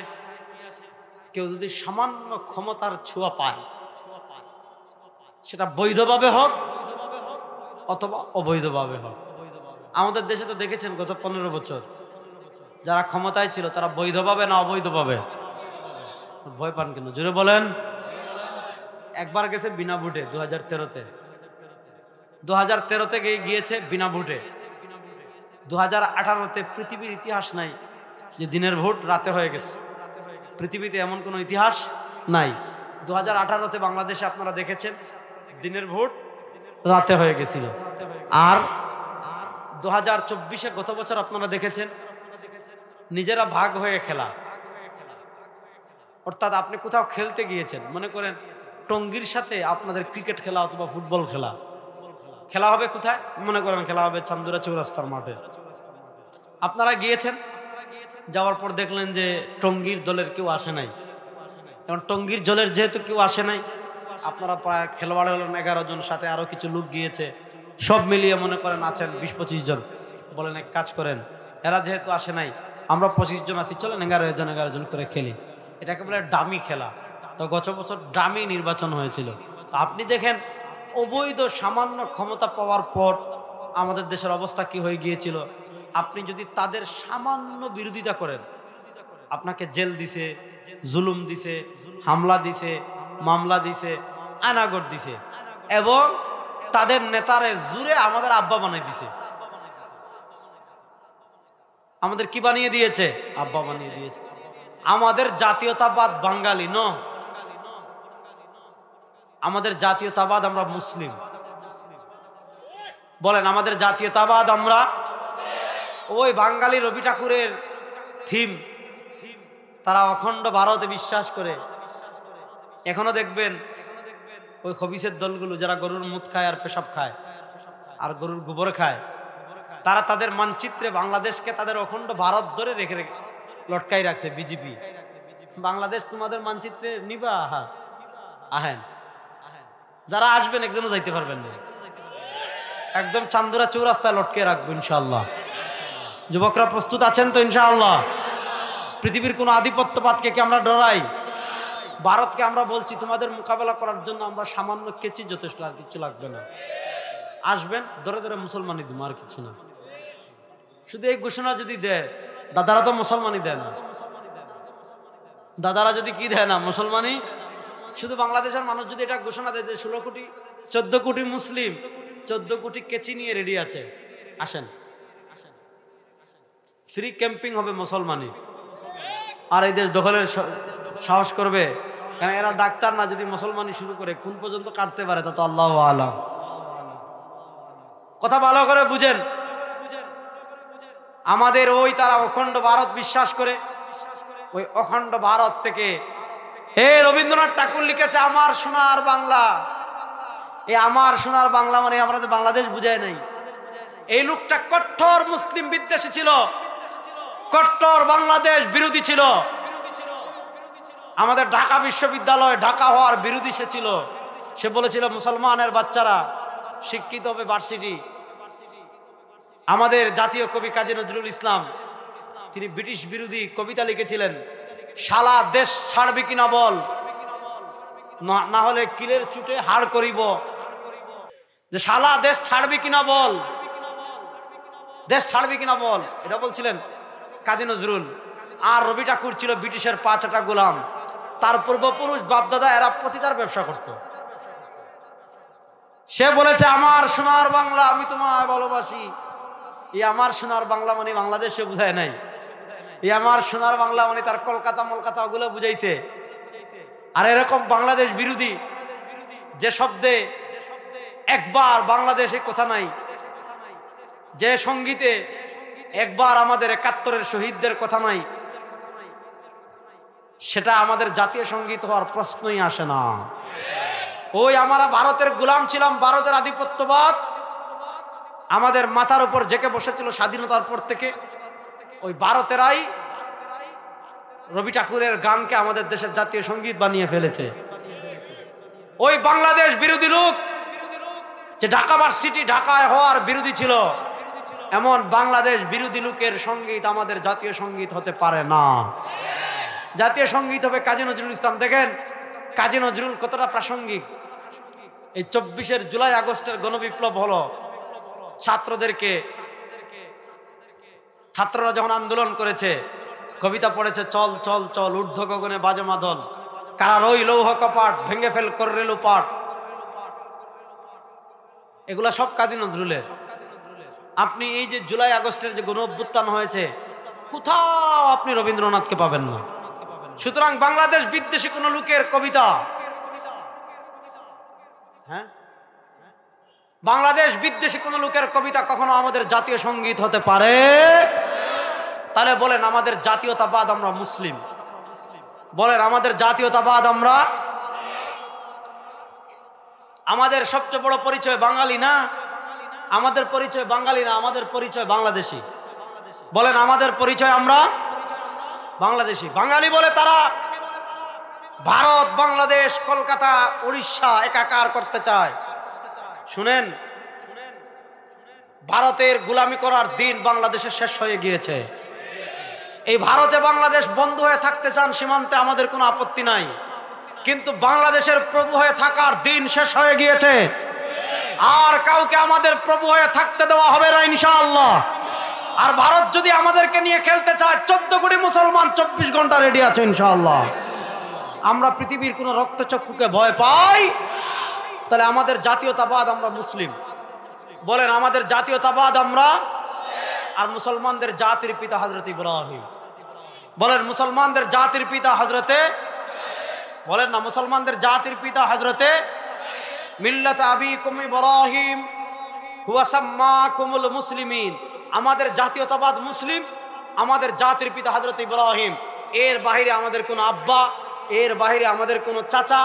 কেউ যদি সামান্য ক্ষমতার ছোঁয়া পায়, সেটা বৈধভাবে হোক অথবা অবৈধভাবে হোক। আমাদের দেশে তো দেখেছেন গত 15 বছর যারা ক্ষমতায় ছিল তারা বৈধভাবে না অবৈধভাবে, ভয় পান কেন জোরে বলেন। একবার গেছে বিনা ভোটে 2013-তে, 2013-তে গিয়েছে বিনা ভোটে। 2018-তে পৃথিবীর ইতিহাস নাই যে দিনের ভোট রাতে হয়ে গেছে, পৃথিবীতে এমন কোনো ইতিহাস নাই। 2018-তে বাংলাদেশে আপনারা দেখেছেন দিনের ভোট রাতে হয়ে গেছিল। আর 2024-এ গত বছর আপনারা দেখেছেন নিজেরা ভাগ হয়ে খেলা, অর্থাৎ আপনি কোথাও খেলতে গিয়েছেন, মনে করেন টঙ্গীর সাথে আপনাদের ক্রিকেট খেলা অথবা ফুটবল খেলা, খেলা হবে কোথায়, মনে করেন খেলা হবে চান্দুরা চৌরাস্তার মাঠে। আপনারা গিয়েছেন, যাওয়ার পর দেখলেন যে টঙ্গীর দলের কেউ আসে নাই। এখন টঙ্গীর দলের যেহেতু কেউ আসে নাই, আপনারা প্রায় খেলোয়াড় হলেন 11 জন, সাথে আরো কিছু লোক গিয়েছে, সব মিলিয়ে মনে করেন আছেন 20-25 জন। বলেন এক কাজ করেন, এরা যেহেতু আসে নাই, আমরা 25 জন আছি, চলেন 11 জন করে খেলি। এটাকে বলে ডামি খেলা। তো গত বছর ডামি নির্বাচন হয়েছিল। তো আপনি দেখেন অবৈধ সামান্য ক্ষমতা পাওয়ার পর আমাদের দেশের অবস্থা কি হয়ে গিয়েছিল। আপনি যদি তাদের সামান্য বিরোধিতা করেন, আপনাকে জেল দিছে, জুলুম দিছে, হামলা দিছে, মামলা দিছে, আনাগর দিছে, এবং তাদের নেতারে জুড়ে আমাদের আব্বা বানিয়ে দিছে। আমাদের কি বানিয়ে দিয়েছে? আব্বা বানিয়ে দিয়েছে। আমাদের জাতীয়তাবাদ বাঙালি ন, আমাদের জাতীয়তাবাদ আমরা মুসলিম। বলেন আমাদের জাতীয়তাবাদ আমরা ওই বাঙালি রবি ঠাকুরের থিম, তারা অখণ্ড ভারতে বিশ্বাস করে। এখনো দেখবেন ওই খবিসের দলগুলো যারা গরুর মুত খায় আর পেশাব খায় আর গরুর গোবর খায়, তারা তাদের মানচিত্রে বাংলাদেশকে তাদের অখণ্ড ভারত ধরে রেখে লটকাই রাখছে। বিজেপি বাংলাদেশ তোমাদের মানচিত্রে নিবা, আহেন যারা আসবেন একজনও যাইতে পারবেন না, একদম চান্দুরা চৌরাস্তায় লটকে রাখবো ইনশাআল্লাহ। যুবকরা প্রস্তুত আছেন তো ইনশাআল্লাহ? পৃথিবীর কোন আধিপত্যবাদকে কি আমরা ডরাই? ভারতকে আমরা বলছি তোমাদের মোকাবেলা করার জন্য আমরা সামান্য কেচি যথেষ্ট, আর কিছু লাগবে না। আসবেন ধরে ধরে মুসলমানই দিব, আর কিছু না। শুধু এই ঘোষণা যদি দেয়, দাদারা তো মুসলমানই দেয় না, দাদারা যদি কি দেয় না মুসলমানই। শুধু বাংলাদেশের মানুষ যদি এটা ঘোষণা দেয় যে 16 কোটি 14 কোটি মুসলিম, 14 কোটি কেচি নিয়ে রেডি আছে, আসেন ফ্রি ক্যাম্পিং হবে মুসলমানই। আর এই দেশ দখলের সাহস করবে, কারণ এরা ডাক্তার না, যদি মুসলমানই শুরু করে কোন পর্যন্ত কাটতে পারে তা তো আল্লাহু আলাম। কথা ভালো করে বুঝেন। আমাদের ওই তারা অখণ্ড ভারত বিশ্বাস করে, ওই অখণ্ড ভারত থেকে রবীন্দ্রনাথ ঠাকুর লিখেছে আমার সোনার বাংলা। এই আমার সোনার বাংলা মানে আমরা তো বাংলাদেশ বুঝায় নাই। এই লোকটা কট্টর মুসলিম বিদ্বেষী ছিল, কট্টর বাংলাদেশ বিরোধী ছিল। আমাদের ঢাকা বিশ্ববিদ্যালয় ঢাকা হওয়ার বিরোধী সে ছিল। সে বলেছিল মুসলমানের বাচ্চারা শিক্ষিত হবে ভার্সিটি। আমাদের জাতীয় কবি কাজী নজরুল ইসলাম, তিনি ব্রিটিশ বিরোধী কবিতা লিখেছিলেন, শালা দেশ ছাড়বি কিনা বল, না হলে কিলের চুটে হাড় করিব। যে শালা দেশ ছাড়বি কিনা বল, দেশ ছাড়বি কিনা বল, এটা বলছিলেন কাজী নজরুল। আর রবি ঠাকুর ছিল ব্রিটিশের 5টা গোলাম, তার পূর্বপুরুষ বাপদাদা এরা পতিতার ব্যবসা করত। সে বলেছে আমার সোনার বাংলা আমি তোমায় ভালোবাসি। এই আমার সোনার বাংলা মানে বাংলাদেশে বুঝায় নাই, এই আমার সোনার বাংলা মানে তার কলকাতা মলকাতা ওগুলো বুঝাইছে। আর এরকম বাংলাদেশ বিরোধী যে শব্দে একবার বাংলাদেশে কথা নাই, যে সঙ্গীতে একবার আমাদের 71-এর শহীদদের কথা নাই, সেটা আমাদের জাতীয় সঙ্গীত হওয়ার প্রশ্নই আসে না। ওই আমরা ভারতের গোলাম ছিলাম, ভারতের আধিপত্যবাদ আমাদের মাথার উপর জেকে বসেছিল স্বাধীনতার পর থেকে। ওই ভারতেরাই রবি ঠাকুরের গানকে আমাদের দেশের জাতীয় সঙ্গীত বানিয়ে ফেলেছে। ওই বাংলাদেশ বিরোধী লোক যে ঢাকা ভার্সিটি ঢাকায় হওয়ার বিরোধী ছিল, এমন বাংলাদেশ বিরোধী লোকের সঙ্গীত আমাদের জাতীয় সঙ্গীত হতে পারে না। জাতীয় সঙ্গীত হবে কাজী নজরুল ইসলাম। দেখেন কাজী নজরুল কতটা প্রাসঙ্গিক। এই 24 জুলাই আগস্টের গণবিপ্লব হলো, ছাত্ররা যখন আন্দোলন করেছে, কবিতা পড়েছে চল চল চল ঊর্ধ্ব গগনে বাজে মাদল, কারা রই লৌহ কপাট ভেঙে ফেল করে লোপাট, এগুলা সব কাজী নজরুলের। আপনি এই যে জুলাই আগস্টের যে গণ অভ্যুত্থান হয়েছে, কোথাও আপনি রবীন্দ্রনাথকে পাবেন না। সুতরাং বাংলাদেশ বিদ্বেষী কোন লোকের কবিতা, হ্যাঁ, বাংলাদেশ বিদ্বেষী কোন লোকের কবিতা কখনো আমাদের জাতীয় সঙ্গীত হতে পারে? তাহলে বলেন আমাদের জাতীয়তাবাদ আমরা মুসলিম, বলেন আমাদের জাতীয়তাবাদ আমরা, আমাদের সবচেয়ে বড় পরিচয় বাঙালি না? আমাদের পরিচয় বাঙালি না, আমাদের পরিচয় বাংলাদেশী। বলেন আমাদের পরিচয় আমরা বাংলাদেশী। বাঙালি বলে তারা ভারত বাংলাদেশ কলকাতা উড়িষ্যা একাকার করতে চায়। শুনেন, ভারতের গোলামি করার দিন বাংলাদেশের শেষ হয়ে গিয়েছে। এই ভারতে বাংলাদেশ বন্ধ হয়ে থাকতে চান সীমান্তে, আমাদের কোনো আপত্তি নাই, কিন্তু বাংলাদেশের প্রভু হয়ে থাকার দিন শেষ হয়ে গিয়েছে। আর কাউকে আমাদের প্রভু হয়ে থাকতে দেওয়া হবে না ইনশাআল্লাহ। আর ভারত যদি আমাদেরকে নিয়ে খেলতে চায়, 14 কোটি মুসলমান 24 ঘন্টা রেডি আছে ইনশাআল্লাহ। আমরা পৃথিবীর কোন রক্তচক্ষুকে ভয় পাই? তাহলে আমাদের জাতীয়তাবাদ আমরা মুসলিম। বলেন আমাদের জাতীয়তাবাদ আমরা। আর মুসলমানদের জাতির পিতা হযরত ইব্রাহিম। বলেন মুসলমানদের জাতির পিতা হযরতে, বলেন না মুসলমানদের জাতির পিতা হযরতে মিল্লাত আবিকুম ইব্রাহিম হুয়া সাম্মাকুমুল মুসলিমিন। আমাদের জাতীয়তাবাদ মুসলিম, আমাদের জাতির পিতা হযরত ইব্রাহিম। এর বাইরে আমাদের কোনো আব্বা, এর বাইরে আমাদের কোনো চাচা,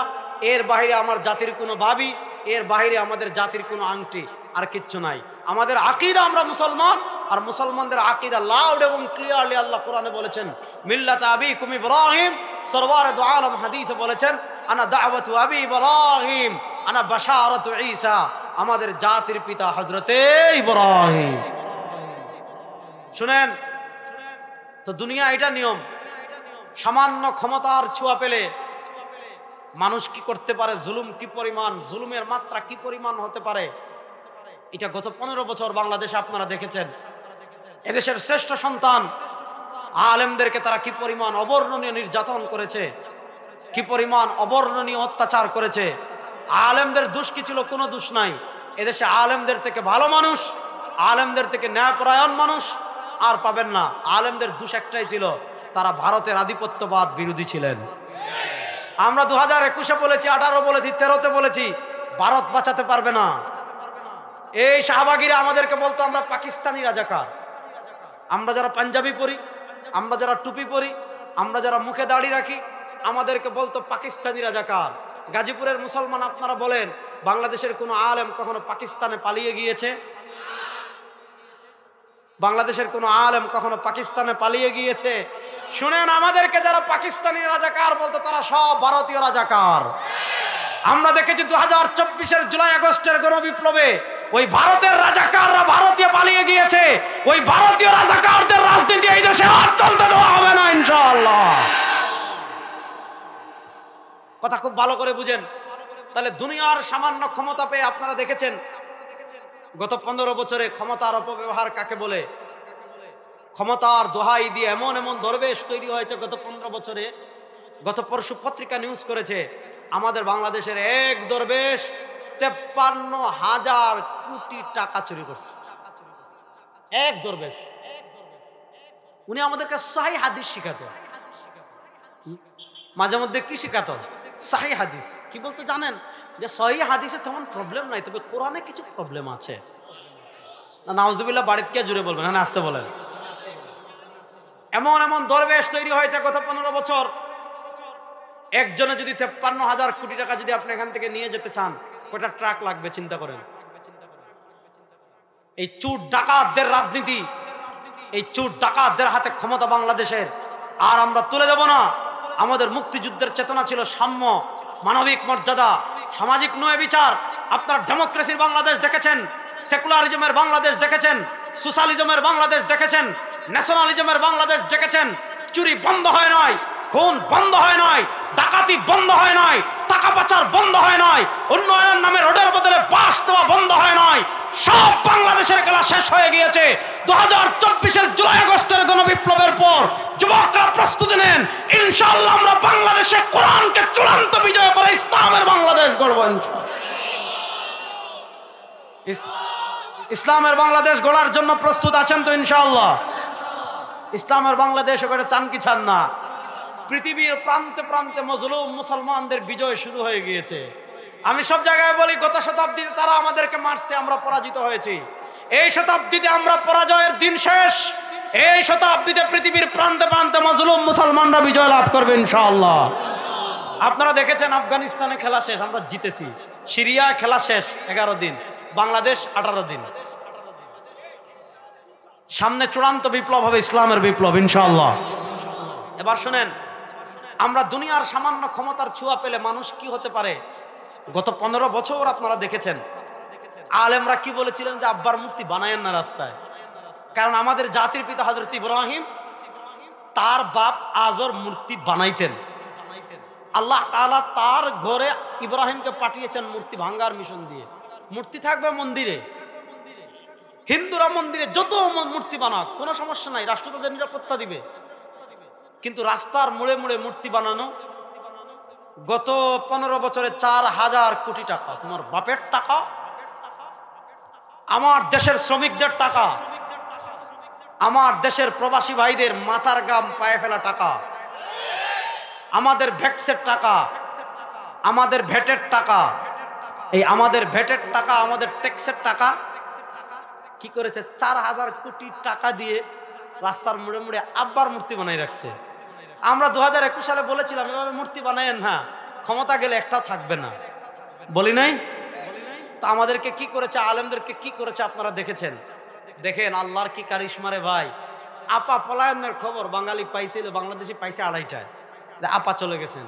এর বাইরে আমার জাতির কোনো ভাবি, এর বাইরে আমাদের জাতির কোনো আংটি, আর কিচ্ছু নাই। আমাদের আকীদা আমরা মুসলমান, আর মুসলমানদের আকীদা লাউড এবং ক্লিয়ারলি আল্লাহ কোরআনে বলেছেন মিল্লাত আবিকুম ইব্রাহিম। সরওয়ার দু আলম হাদিসে বলেছেন আনা দাওয়াতু আবি ইব্রাহিম আনা বাশারাতু ঈসা। আমাদের জাতির পিতা হযরতে ইব্রাহিম। শুনেন তো, দুনিয়া এটা নিয়ম, সামান্য ক্ষমতার ছোঁয়া পেলে মানুষ কি করতে পারে, জুলুম কি পরিমাণ, জুলুমের মাত্রা কি পরিমাণ হতে পারে, এটা গত 15 বছর বাংলাদেশে আপনারা দেখেছেন। এদেশের শ্রেষ্ঠ সন্তান আলেমদেরকে তারা কি পরিমাণ অবর্ণনীয় নির্যাতন করেছে, কি পরিমাণ অবর্ণনীয় অত্যাচার করেছে। আলেমদের দোষ কি ছিল? কোনো দোষ নাই। এদেশে আলেমদের থেকে ভালো মানুষ, আলেমদের থেকে ন্যায়পরায়ণ মানুষ আর পাবেন না। আলেমদের দোষ একটাই ছিল, তারা ভারতের আধিপত্যবাদ বিরোধী ছিলেন। আমরা 2021-এ বলেছি, 18 বলেছি, 13-তে বলেছি, ভারত বাঁচাতে পারবে না। এই শাহবাগীরা আমাদেরকে বলতো আমরা পাকিস্তানি রাজাকার। আমরা যারা পাঞ্জাবি পরি, আমরা যারা টুপি পরি, আমরা যারা মুখে দাড়ি রাখি, আমাদেরকে বলতো পাকিস্তানি রাজাকার। গাজীপুরের মুসলমান আপনারা বলেন, বাংলাদেশের কোনো আলেম কখনো পাকিস্তানে পালিয়ে গিয়েছে? বাংলাদেশের কোনো আলেম কখনো পাকিস্তানে পালিয়ে গিয়েছে? শুনেন, আমাদেরকে যারা পাকিস্তানি রাজাকার বলতো তারা সব ভারতীয় রাজাকার। আমরা দেখেছি 2024-এর জুলাই আগস্টের গণবিপ্লবে ওই ভারতের রাজাকাররা ভারতীয় পালিয়ে গিয়েছে। ওই ভারতীয় রাজাকারদের রাজনীতি এই দেশে আর চলতে দেওয়া হবে না ইনশাআল্লাহ। কথা খুব ভালো করে বুঝেন। তাহলে দুনিয়ার সামান্য ক্ষমতা পেয়ে আপনারা দেখেছেন গত 15 বছরে ক্ষমতার অপব্যবহার কাকে বলে, ক্ষমতার দোহাই দিয়ে এমন এমন দরবেশ তৈরি হয়েছে গত 15 বছরে। গত পরশু পত্রিকা নিউজ করেছে আমাদের বাংলাদেশের এক দরবেশ 53,000 কোটি টাকা চুরি করছে। এক দরবেশ, উনি আমাদেরকে সহিহ হাদিস শিখাতো। মাঝে মধ্যে কি শিখাতো? সহিহ হাদিস। কি বলতো জানেন? যে সহিহ হাদিসে তেমন প্রবলেম নাই, তবে কোরআনে কিছু প্রবলেম আছে। না নাউজুবিল্লাহ, বাড়িতে কে জুড়ে বলবেন? হ্যাঁ আসতে বলেন। এমন এমন দরবেশ তৈরি হয়েছে গত 15 বছর। একজনে যদি 53,000 কোটি টাকা যদি আপনি এখান থেকে নিয়ে যেতে চান, কয়টা ট্রাক লাগবে চিন্তা করেন। এই চোর ডাকাতদের রাজনীতি, এই চোর ডাকাতদের হাতে ক্ষমতা বাংলাদেশের, আর আমরা তুলে দেব না। আমাদের মুক্তিযুদ্ধের চেতনা ছিল সাম্য, মানবিক মর্যাদা, সামাজিক ন্যায় বিচার। আপনার ডেমোক্রেসির বাংলাদেশ দেখেছেন, সেকুলারিজমের বাংলাদেশ দেখেছেন, সোশ্যালিজমের বাংলাদেশ দেখেছেন, ন্যাশনালিজমের বাংলাদেশ দেখেছেন। চুরি বন্ধ হয় নাই, খুন বন্ধ হয় নাই, ডাকাতি বন্ধ হয় নাই, টাকা পাচার বন্ধ হয় নাই, উন্নয়নের নামে রোডের বদলে বাস দেওয়া বন্ধ হয় নাই। সব বাংলাদেশের খেলা শেষ হয়ে গিয়েছে। 2024-এর জুলাই আগস্টের গণবিপ্লবের পর যুবকরা প্রস্তুতি নেন, ইনশাআল্লাহ আমরা বাংলাদেশে কোরআনকে চূড়ান্ত বিজয় করে ইসলামের বাংলাদেশ গড়ব। ইসলামের বাংলাদেশ গড়ার জন্য প্রস্তুত আছেন তো? ইনশাআল্লাহ। ইসলামের বাংলাদেশ ওখানে চান কি চান না? পৃথিবীর প্রান্তে প্রান্তে মজলুম মুসলমানদের বিজয় শুরু হয়ে গিয়েছে। আমি সব জায়গায় বলি, গত শতাব্দীতে তারা আমাদেরকে মারছে, আমরা পরাজিত হয়েছি। এই শতাব্দীতে আমরা পরাজয়ের দিন শেষ। এই শতাব্দীতে পৃথিবীর প্রান্তে প্রান্তে মজলুম মুসলমানরা বিজয় লাভ করবে ইনশাআল্লাহ। আপনারা দেখেছেন আফগানিস্তানে খেলা শেষ, আমরা জিতেছি। সিরিয়া খেলা শেষ 11 দিন, বাংলাদেশ 18 দিন। সামনে চূড়ান্ত বিপ্লব হবে, ইসলামের বিপ্লব ইনশাআল্লাহ। এবার শুনেন, আমরা দুনিয়ার সামান্য ক্ষমতার ছোঁয়া পেলে মানুষ কি হতে পারে। গত 15 বছর আপনারা দেখেছেন আলেমরা কি বলেছিলেন, যে আব্বার মূর্তি বানায়েন না রাস্তায়। কারণ আমাদের জাতির পিতা হযরত ইব্রাহিম, তার বাপ আজর মূর্তি বানাইতেন। আল্লাহ তাআলা তার ঘরে ইব্রাহিমকে পাঠিয়েছেন মূর্তি ভাঙ্গার মিশন দিয়ে। মূর্তি থাকবে মন্দিরে, হিন্দুরা মন্দিরে যত মূর্তি বানাক কোনো সমস্যা নাই, রাষ্ট্র তাদের নিরাপত্তা দিবে। কিন্তু রাস্তার মোড়ে মোড়ে মূর্তি বানানো, গত 15 বছরে 4,000 কোটি টাকা। তোমার বাপের টাকা, আমার দেশের শ্রমিকদের টাকা, আমার দেশের প্রবাসী ভাইদের মাথার গাম পায়ে ফেলা টাকা, আমাদের ভ্যাক্সের টাকা, আমাদের ভ্যাটের টাকা, এই আমাদের ভ্যাটের টাকা, আমাদের ট্যাক্সের টাকা কি করেছে? 4,000 কোটি টাকা দিয়ে রাস্তার মুড়ে মুড়ে আব্বার মূর্তি বানাই রাখছে। আমরা 2021 সালে বলেছিলাম এভাবে মূর্তি বানায়েন না, ক্ষমতা গেলে একটাও থাকবে না, বলি নাই? তো আমাদেরকে কি করেছে, আলেমদেরকে কি করেছে আপনারা দেখেছেন। দেখেন আল্লাহর কি কারিশমা রে ভাই। আপা পলায়নের খবর বাঙালি পাইছিল, বাংলাদেশি পাইছে 2:30টায়। আপা চলে গেছেন,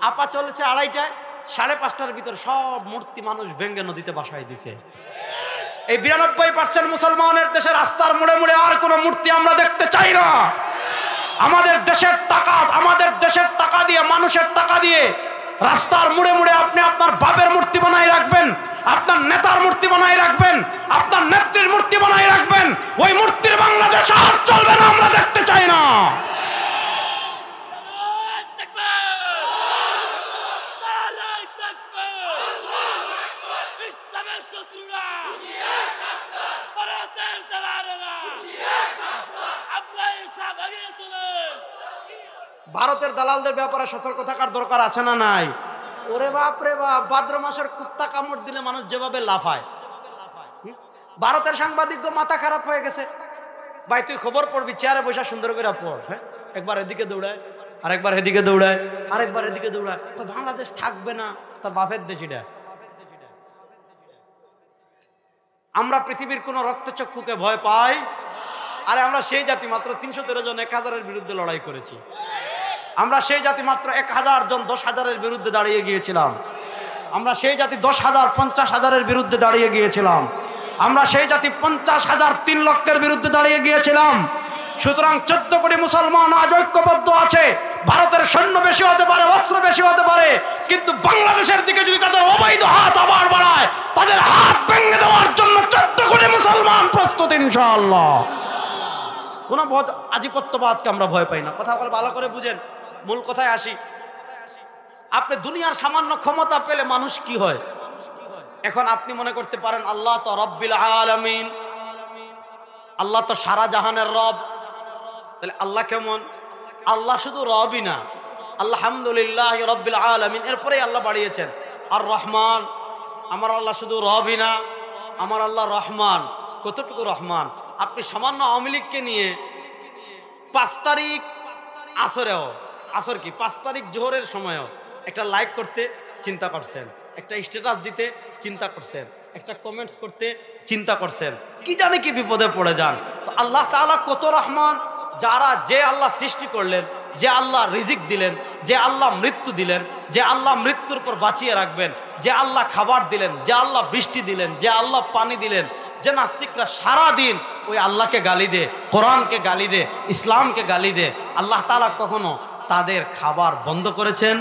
আপা চলেছে 2:30টায়, 5:30টার ভিতর সব মূর্তি মানুষ ভেঙ্গে নদীতে বাসায় দিছে। এই 92% মুসলমানের দেশে রাস্তার মোড়ে মোড়ে আর কোনো মূর্তি আমরা দেখতে চাই না। আমাদের দেশের টাকা, আমাদের দেশের টাকা দিয়ে, মানুষের টাকা দিয়ে রাস্তার মোড়ে মোড়ে আপনি আপনার বাপের মূর্তি বানাই রাখবেন, আপনার নেতার মূর্তি বানাই রাখবেন, আপনার নেত্রীর মূর্তি বানাই রাখবেন। ওই মূর্তির বাংলাদেশ আর চলবে না, আমরা দেখতে চাই না। ভারতের দালালদের ব্যাপারে সতর্ক থাকার দরকার আছে না নাই? ওরে বাপ রে বাপ, ভাদ্র মাসের কুত্তা কামড় দিলে মানুষ যেভাবে লাফায়, ভারতের সাংবাদিক মাথা খারাপ হয়ে গেছে। ভাই তুই খবর পড়বি, চেয়ারে বসে সুন্দর করে পড়। হ্যাঁ, একবার এদিকে দৌড়ায়, আরেকবার এদিকে দৌড়ায়, আরেকবার এদিকে দৌড়ায়। বাংলাদেশ থাকবে না, তা বাপের দেশ এটা। আমরা পৃথিবীর কোন রক্তচক্ষুকে ভয় পাই? আরে আমরা সেই জাতি, মাত্র 313 জন 1000-এর বিরুদ্ধে লড়াই করেছি। আমরা সেই জাতি মাত্র 1000 জন 10,000-এর বিরুদ্ধে দাঁড়িয়ে গিয়েছিলাম। আমরা সেই জাতি 10,000 50,000-এর বিরুদ্ধে দাঁড়িয়ে গিয়েছিলাম। আমরা সেই জাতি 50,000 3 লক্ষের বিরুদ্ধে দাঁড়িয়ে গিয়েছিলাম। সুতরাং 14 কোটি মুসলমান আজ ঐক্যবদ্ধ আছে। ভারতের সৈন্য বেশি হতে পারে, অস্ত্র বেশি হতে পারে, কিন্তু বাংলাদেশের দিকে যদি তাদের অবৈধ হাত আবার বাড়ায়, তাদের হাত ভেঙে দেওয়ার জন্য 14 কোটি মুসলমান প্রস্তুত ইনশাআল্লাহ। কোন আধিপত্যবাদকে আমরা ভয় পাই না। কথা বলে ভালো করে বুঝেন, মূল কথায় আসি। আপনি দুনিয়ার সামান্য ক্ষমতা পেলে মানুষ কি হয়? এখন আপনি মনে করতে পারেন আল্লাহ তো রব্বিল আলামিন, আল্লাহ তো সারা জাহানের রব। তাহলে আল্লাহ কেমন? আল্লাহ শুধু রবই না, আলহামদুলিল্লাহ রব্বিল আলামিন, এরপরেই আল্লাহ বাড়িয়েছেন আর রহমান। আমার আল্লাহ শুধু রবই না, আমার আল্লাহ রহমান। কতটুকু রহমান? আপনি সামান্য আওয়ামী লীগকে নিয়ে 5 তারিখ আসরেও, আসর কি 5 তারিখ জোহরের সময়ও একটা লাইক করতে চিন্তা করছেন, একটা স্ট্যাটাস দিতে চিন্তা করছেন, একটা কমেন্টস করতে চিন্তা করছেন, কি জানে কি বিপদে পড়ে যান। তো আল্লাহ তাআলা কত রহমান, যারা যে আল্লাহ সৃষ্টি করলেন, যে আল্লাহ রিজিক দিলেন, যে আল্লাহ মৃত্যু দিলেন, যে আল্লাহ মৃত্যুর পর বাঁচিয়ে রাখবেন, যে আল্লাহ খাবার দিলেন, যে আল্লাহ বৃষ্টি দিলেন, যে আল্লাহ পানি দিলেন, যে নাস্তিকরা সারাদিন ওই আল্লাহকে গালি দে, কোরআনকে গালি দে, ইসলামকে গালি দে, আল্লাহ তাআলা কখনো তাদের খাবার বন্ধ করেছেন?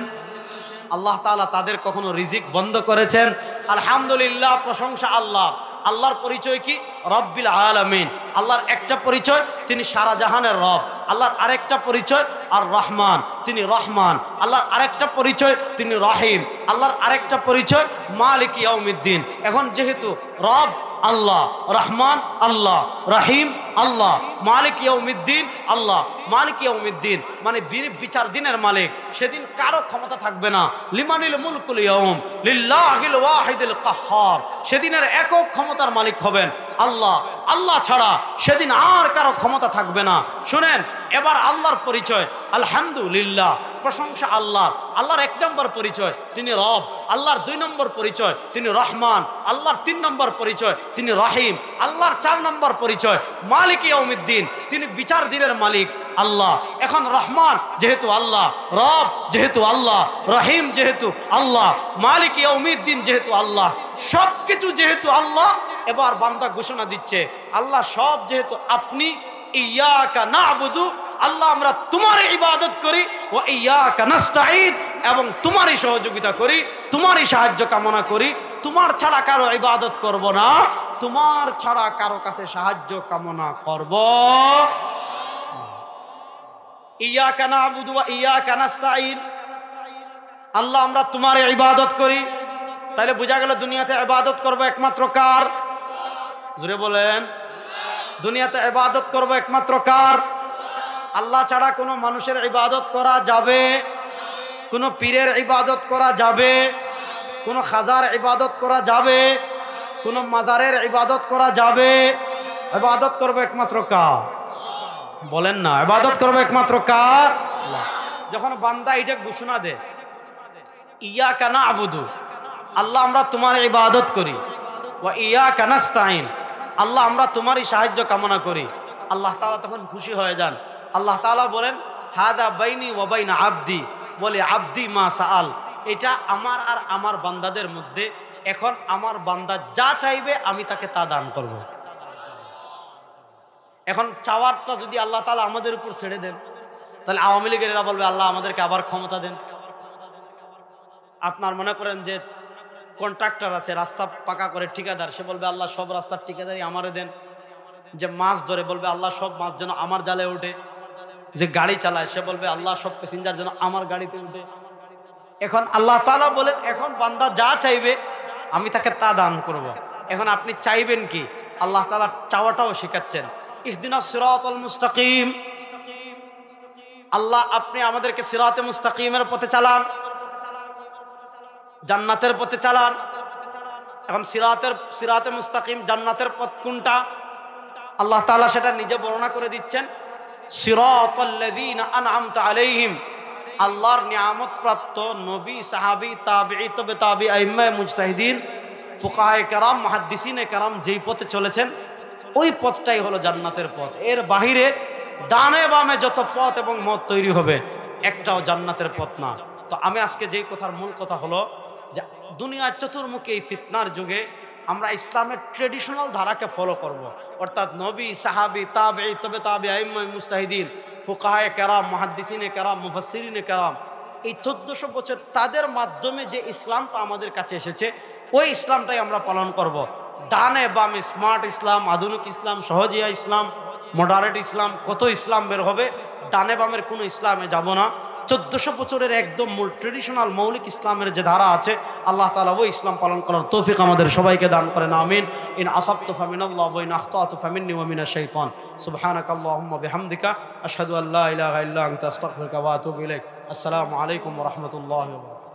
আল্লাহ তাআলা তাদের কখনো রিজিক বন্ধ করেছেন? আলহামদুলিল্লাহ, প্রশংসা আল্লাহ। আল্লাহর পরিচয় কি? রব্বিল আলামিন। আল্লাহর একটা পরিচয় তিনি সারা জাহানের রব। আল্লাহর আরেকটা পরিচয় আর রহমান, তিনি রহমান। আল্লাহর আরেকটা পরিচয় তিনি রহিম। আল্লাহর আরেকটা পরিচয় মালিক ইয়াউমিদ্দিন। এখন যেহেতু রব আল্লাহ, রহমান আল্লাহ, রহিম আল্লাহ, মালিক ইয়াউমিদ্দিন আল্লাহ, মালিক ইয়াউমিদ্দিন মানে বিচার দিনের মালিক। সেদিন কারো ক্ষমতা থাকবে না। লিমানিল মুলকুল ইয়াউম লিল্লাহিল ওয়াহিদিল কাহ্হার। সেদিনের একক ক্ষমতার মালিক হবেন আল্লাহ। আল্লাহ ছাড়া সেদিন আর কারো ক্ষমতা থাকবে না। শুনেন, এবার আল্লাহর পরিচয় আলহামদুলিল্লাহ, প্রশংসা আল্লাহ। আল্লাহর 1 নম্বর পরিচয় তিনি রব। আল্লাহর 2 নম্বর পরিচয় তিনি রহমান। আল্লাহর 3 নম্বর পরিচয় তিনি রহিম। আল্লাহর 4 নম্বর পরিচয় মালিক ইয়াউমিদ্দিন, তিনি বিচার দিনের মালিক আল্লাহ। এখন রহমান যেহেতু আল্লাহ, রব যেহেতু আল্লাহ, রহিম যেহেতু আল্লাহ, মালিক ইয়াউমিদ্দিন যেহেতু আল্লাহ, সব কিছু যেহেতু আল্লাহ, এবার বান্দা ঘোষণা দিচ্ছে আল্লাহ সব যেহেতু আপনি, ইয়াকা না'বুদু, আল্লাহ আমরা তোমার ইবাদত করি, ওয়া ইয়াকা নাস্তাঈন, এবং তোমারই সহযোগিতা করি, তোমারই সাহায্য কামনা করি। তোমার ছাড়া কারো ইবাদত করব না, তোমার ছাড়া কারো কাছে সাহায্য কামনা করব। ইয়াকা না'বুদু ওয়া ইয়াকা নাস্তাঈন, আল্লাহ আমরা তোমার ইবাদত করি। তাহলে বোঝা গেল দুনিয়াতে ইবাদত করব একমাত্র কার? জোরে বলেন। দুনিয়াতে ইবাদত করব একমাত্র কার? আল্লাহ ছাড়া কোনো মানুষের ইবাদত করা যাবে? কোনো পীরের ইবাদত করা যাবে? কোনো খাজার ইবাদত করা যাবে? কোনো মাজারের ইবাদত করা যাবে? ইবাদত করব একমাত্র কার? বলেন না, ইবাদত করব একমাত্র কার? যখন বান্দা এটা ঘোষণা দেয় ইয়াকা না'বুদু, আল্লাহ আমরা তোমার ইবাদত করি, ওয়া ইয়াকা নাস্তাঈন, আল্লাহ আমরা তোমারই সাহায্য কামনা করি, আল্লাহ তাআলা তখন খুশি হয়ে যান। আল্লাহ তাআলা বলেন হাদা বাইনি ওয়া বাইনা আবদি, বলে আবদি মা সাআল, এটা আমার আর আমার বান্দাদের মধ্যে। এখন আমার বান্দা যা চাইবে আমি তাকে তা দান করব। এখন চাওয়ারটা যদি আল্লাহ তাআলা আমাদের উপর ছেড়ে দেন, তাহলে আওয়ামী লীগের এরা বলবে আল্লাহ আমাদেরকে আবার ক্ষমতা দেন। আপনার মনে করেন যে কন্ট্রাক্টর আছে, রাস্তা পাকা করে ঠিকাদার, সে বলবে আল্লাহ সব রাস্তার ঠিকাদারি আমারে দেন। যে মাছ ধরে বলবে আল্লাহ সব মাছ যেন আমার জালে ওঠে। যে গাড়ি চালায় সে বলবে আল্লাহ সব প্যাসেঞ্জার যেন আমার গাড়িতে উঠে। এখন আল্লাহ তাআলা বলেন এখন বান্দা যা চাইবে আমি তাকে তা দান করব। এখন আপনি চাইবেন কি? আল্লাহ তাআলা চাওয়াটাও শেখাচ্ছেন। ইহদিনাস সিরাতাল মুস্তাকিম, আল্লাহ আপনি আমাদেরকে সিরাতে মুস্তাকিমের পথে চালান, জান্নাতের পথে চালান। এখন সিরাতে মুস্তাকিম জান্নাতের পথ কোনটা? আল্লাহ তাআলা সেটা নিজে বর্ণনা করে দিচ্ছেন। সিরাতাল্লাযীনা আন'আমতা আলাইহিম, আল্লাহর নিয়ামত প্রাপ্ত নবী, সাহাবী, তাবিঈ, তবে তাবিঈ, আইম্মায়ে মুজতাহিদিন, ফুকাহায়ে কেরাম, মুহাদ্দিসিনে কেরাম যেই পথে চলেছেন ওই পথটাই হলো জান্নাতের পথ। এর বাহিরে ডানে বামে যত পথ এবং মত তৈরি হবে একটাও জান্নাতের পথ না। তো আমি আজকে যেই কথার মূল কথা হলো যে দুনিয়ার চতুর্মুখী এই ফিতনার যুগে আমরা ইসলামের ট্রেডিশনাল ধারাকে ফলো করব। অর্থাৎ নবী, সাহাবি, তাবেঈ, তবে তাবেঈ, আইম্মা মুজতাহিদিন, ফুকাহায়ে কেরাম, মুহাদ্দিসিনে কেরাম, মুফাসসিরিনে কেরাম, এই 1400 বছর তাদের মাধ্যমে যে ইসলামটা আমাদের কাছে এসেছে ওই ইসলামটাই আমরা পালন করব। ডানে বামে স্মার্ট ইসলাম, আধুনিক ইসলাম, সহজিয়া ইসলাম, মডারেট ইসলাম, কত ইসলাম বের হবে, ডানে বামের কোনো ইসলামে যাব না। 1400 বছরের একদম মূল ট্রেডিশনাল মৌলিক ইসলামের যে ধারা আছে আল্লাহ তাআলা ওই ইসলাম পালন করার তৌফিক আমাদের সবাইকে দান করেন, আমিন। ইন আসাবতু ফামিনাল্লাহ ওয়া ইন আখতাতু ফামিন্নি ওয়া মিনাশ শাইতান। সুবহানাকাল্লাহুম্মা বিহামদিকা আশহাদু আল্লা ইলাহা ইল্লা আনতা আস্তাগফিরুকা ওয়া আতুবু ইলাইক। আসসালামু আলাইকুম ওয়া রাহমাতুল্লাহি ওয়া বারাকাতুহু।